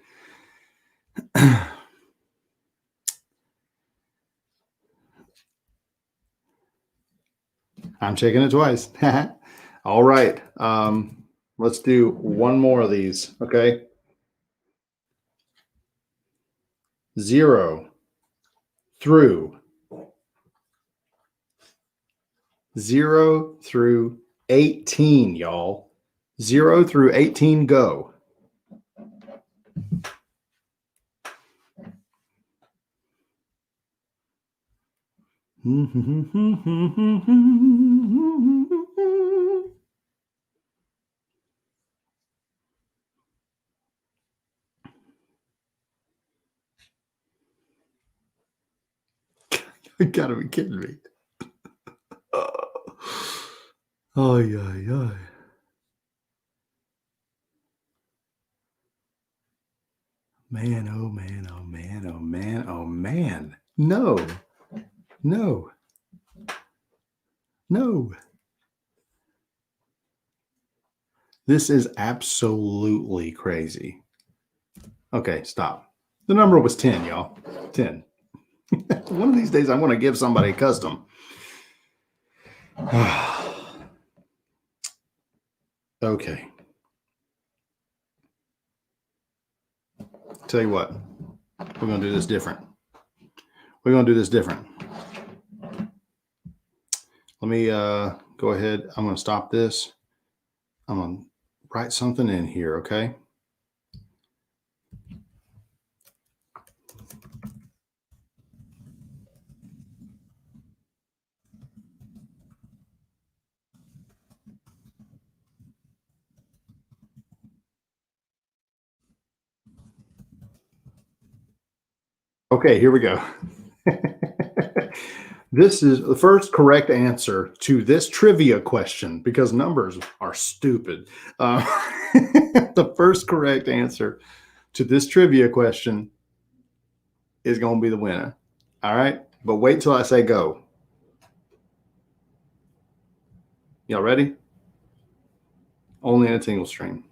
I'm checking it twice. All right. Let's do one more of these. Okay. 0 through 18, y'all. 0 through 18, go. You gotta be kidding me. Oh, yeah. Man, oh man, oh man, oh man, oh man. No. This is absolutely crazy. Okay, stop. The number was 10, y'all. 10. One of these days, I want to give somebody a custom. Okay. Tell you what, we're going to do this different. Let me go ahead. I'm going to stop this. I'm going to write something in here, okay? Okay, here we go. This is the first correct answer to this trivia question because numbers are stupid. The first correct answer to this trivia question is going to be the winner. All right. But wait till I say go. Y'all ready? Only in a tingle stream.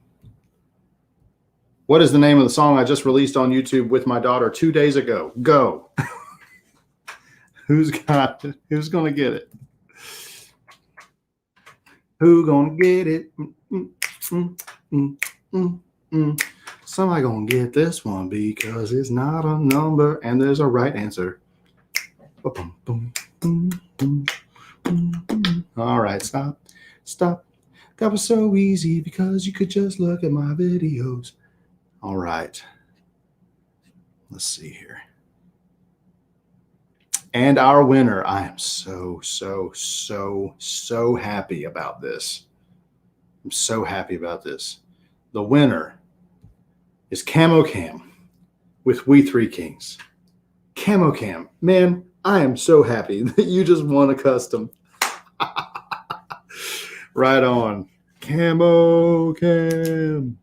What is the name of the song I just released on YouTube with my daughter 2 days ago? Go. Who's going to get it? Who gonna get it? Somebody gonna get this one because it's not a number and there's a right answer. All right, stop. That was so easy because you could just look at my videos. All right. Let's see here. And our winner, I am so happy about this. I'm so happy about this. The winner is Camo Cam with We Three Kings. Camo Cam, man, I am so happy that you just won a custom. Right on. Camo Cam.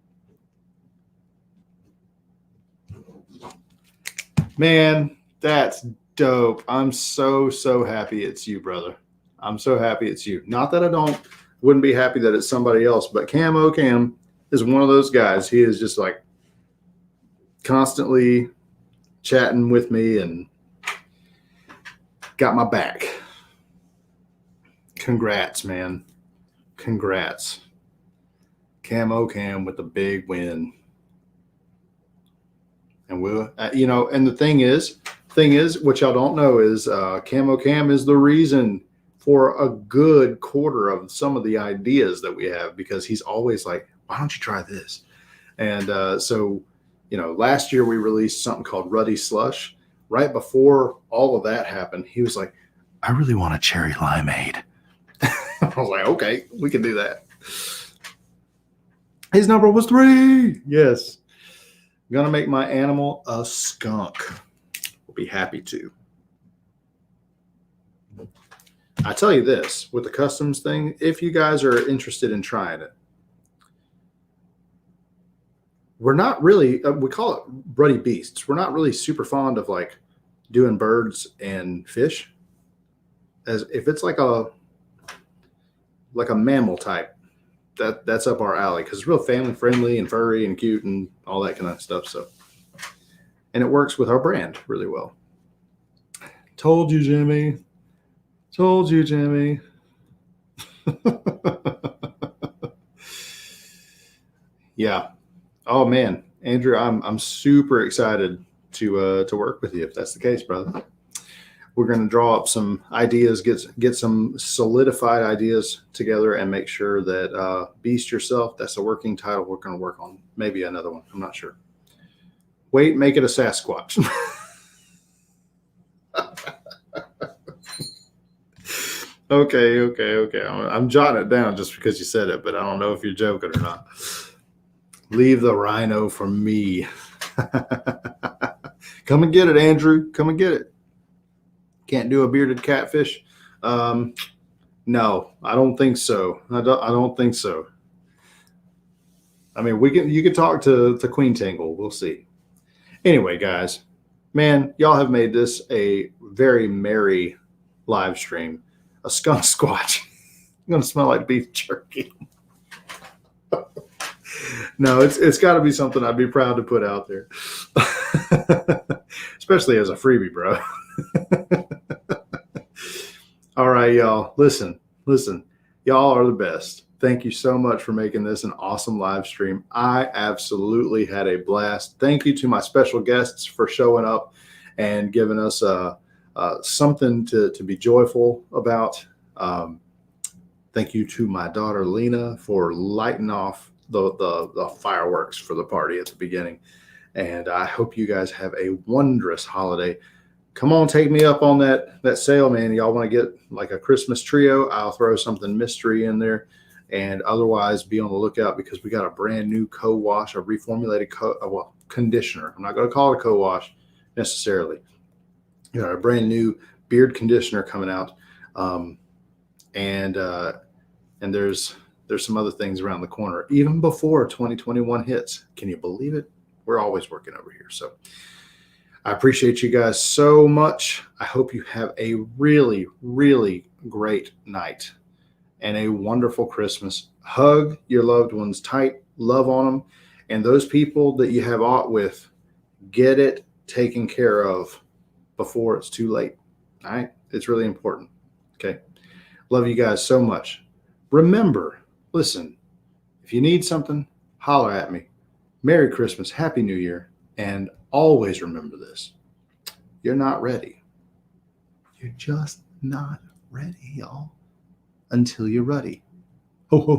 Man, that's dope. I'm so happy it's you, brother. I'm so happy it's you. Not that I wouldn't be happy that it's somebody else, but Camo Cam is one of those guys. He is just like constantly chatting with me and got my back. Congrats, man. Congrats. Camo Cam with the big win. And we'll, and the thing is, what y'all don't know is Camo Cam is the reason for a good quarter of some of the ideas that we have, because he's always like, why don't you try this? And so, last year we released something called Ruddy Slush. Right before all of that happened, he was like, I really want a cherry limeade. I was like, okay, we can do that. His number was 3. Yes. I'm going to make my animal a skunk. We'll be happy to. I tell you this, with the customs thing, if you guys are interested in trying it, we're not really, we call it Ruddy Beasts. We're not really super fond of like doing birds and fish. As if it's like a mammal type, that's up our alley because it's real family friendly and furry and cute and all that kind of stuff. So, and it works with our brand really well. Told you, Jimmy. Told you, Jimmy. Yeah. Oh man, Andrew, I'm super excited to work with you if that's the case, brother. We're going to draw up some ideas, get some solidified ideas together, and make sure that Beast Yourself, that's a working title. We're going to work on maybe another one. I'm not sure. Wait, make it a Sasquatch. Okay. I'm jotting it down just because you said it, but I don't know if you're joking or not. Leave the rhino for me. Come and get it, Andrew. Come and get it. Can't do a bearded catfish? No, I don't think so. I don't think so. I mean, you can talk to Queen Tangle. We'll see. Anyway, guys, man, y'all have made this a very merry live stream. A skunk squatch. I'm gonna smell like beef jerky. No, it's got to be something I'd be proud to put out there, especially as a freebie, bro. All right, y'all. Listen. Y'all are the best. Thank you so much for making this an awesome live stream. I absolutely had a blast. Thank you to my special guests for showing up and giving us something to be joyful about. Thank you to my daughter, Lena, for lighting off the fireworks for the party at the beginning. And I hope you guys have a wondrous holiday. Come on, take me up on that sale, man. Y'all want to get like a Christmas trio? I'll throw something mystery in there. And otherwise, be on the lookout because we got a brand new co-wash, a reformulated conditioner. I'm not going to call it a co-wash necessarily. You know, a brand new beard conditioner coming out. And there's some other things around the corner, even before 2021 hits. Can you believe it? We're always working over here. So I appreciate you guys so much. I hope you have a really, really great night and a wonderful Christmas. Hug your loved ones tight, love on them, and those people that you have aught with, get it taken care of before it's too late. All right? It's really important. Okay. Love you guys so much. Remember, listen, if you need something, holler at me. Merry Christmas, Happy New Year, and always remember this. You're not ready. You're just not ready, y'all, until you're ready. Ho, ho.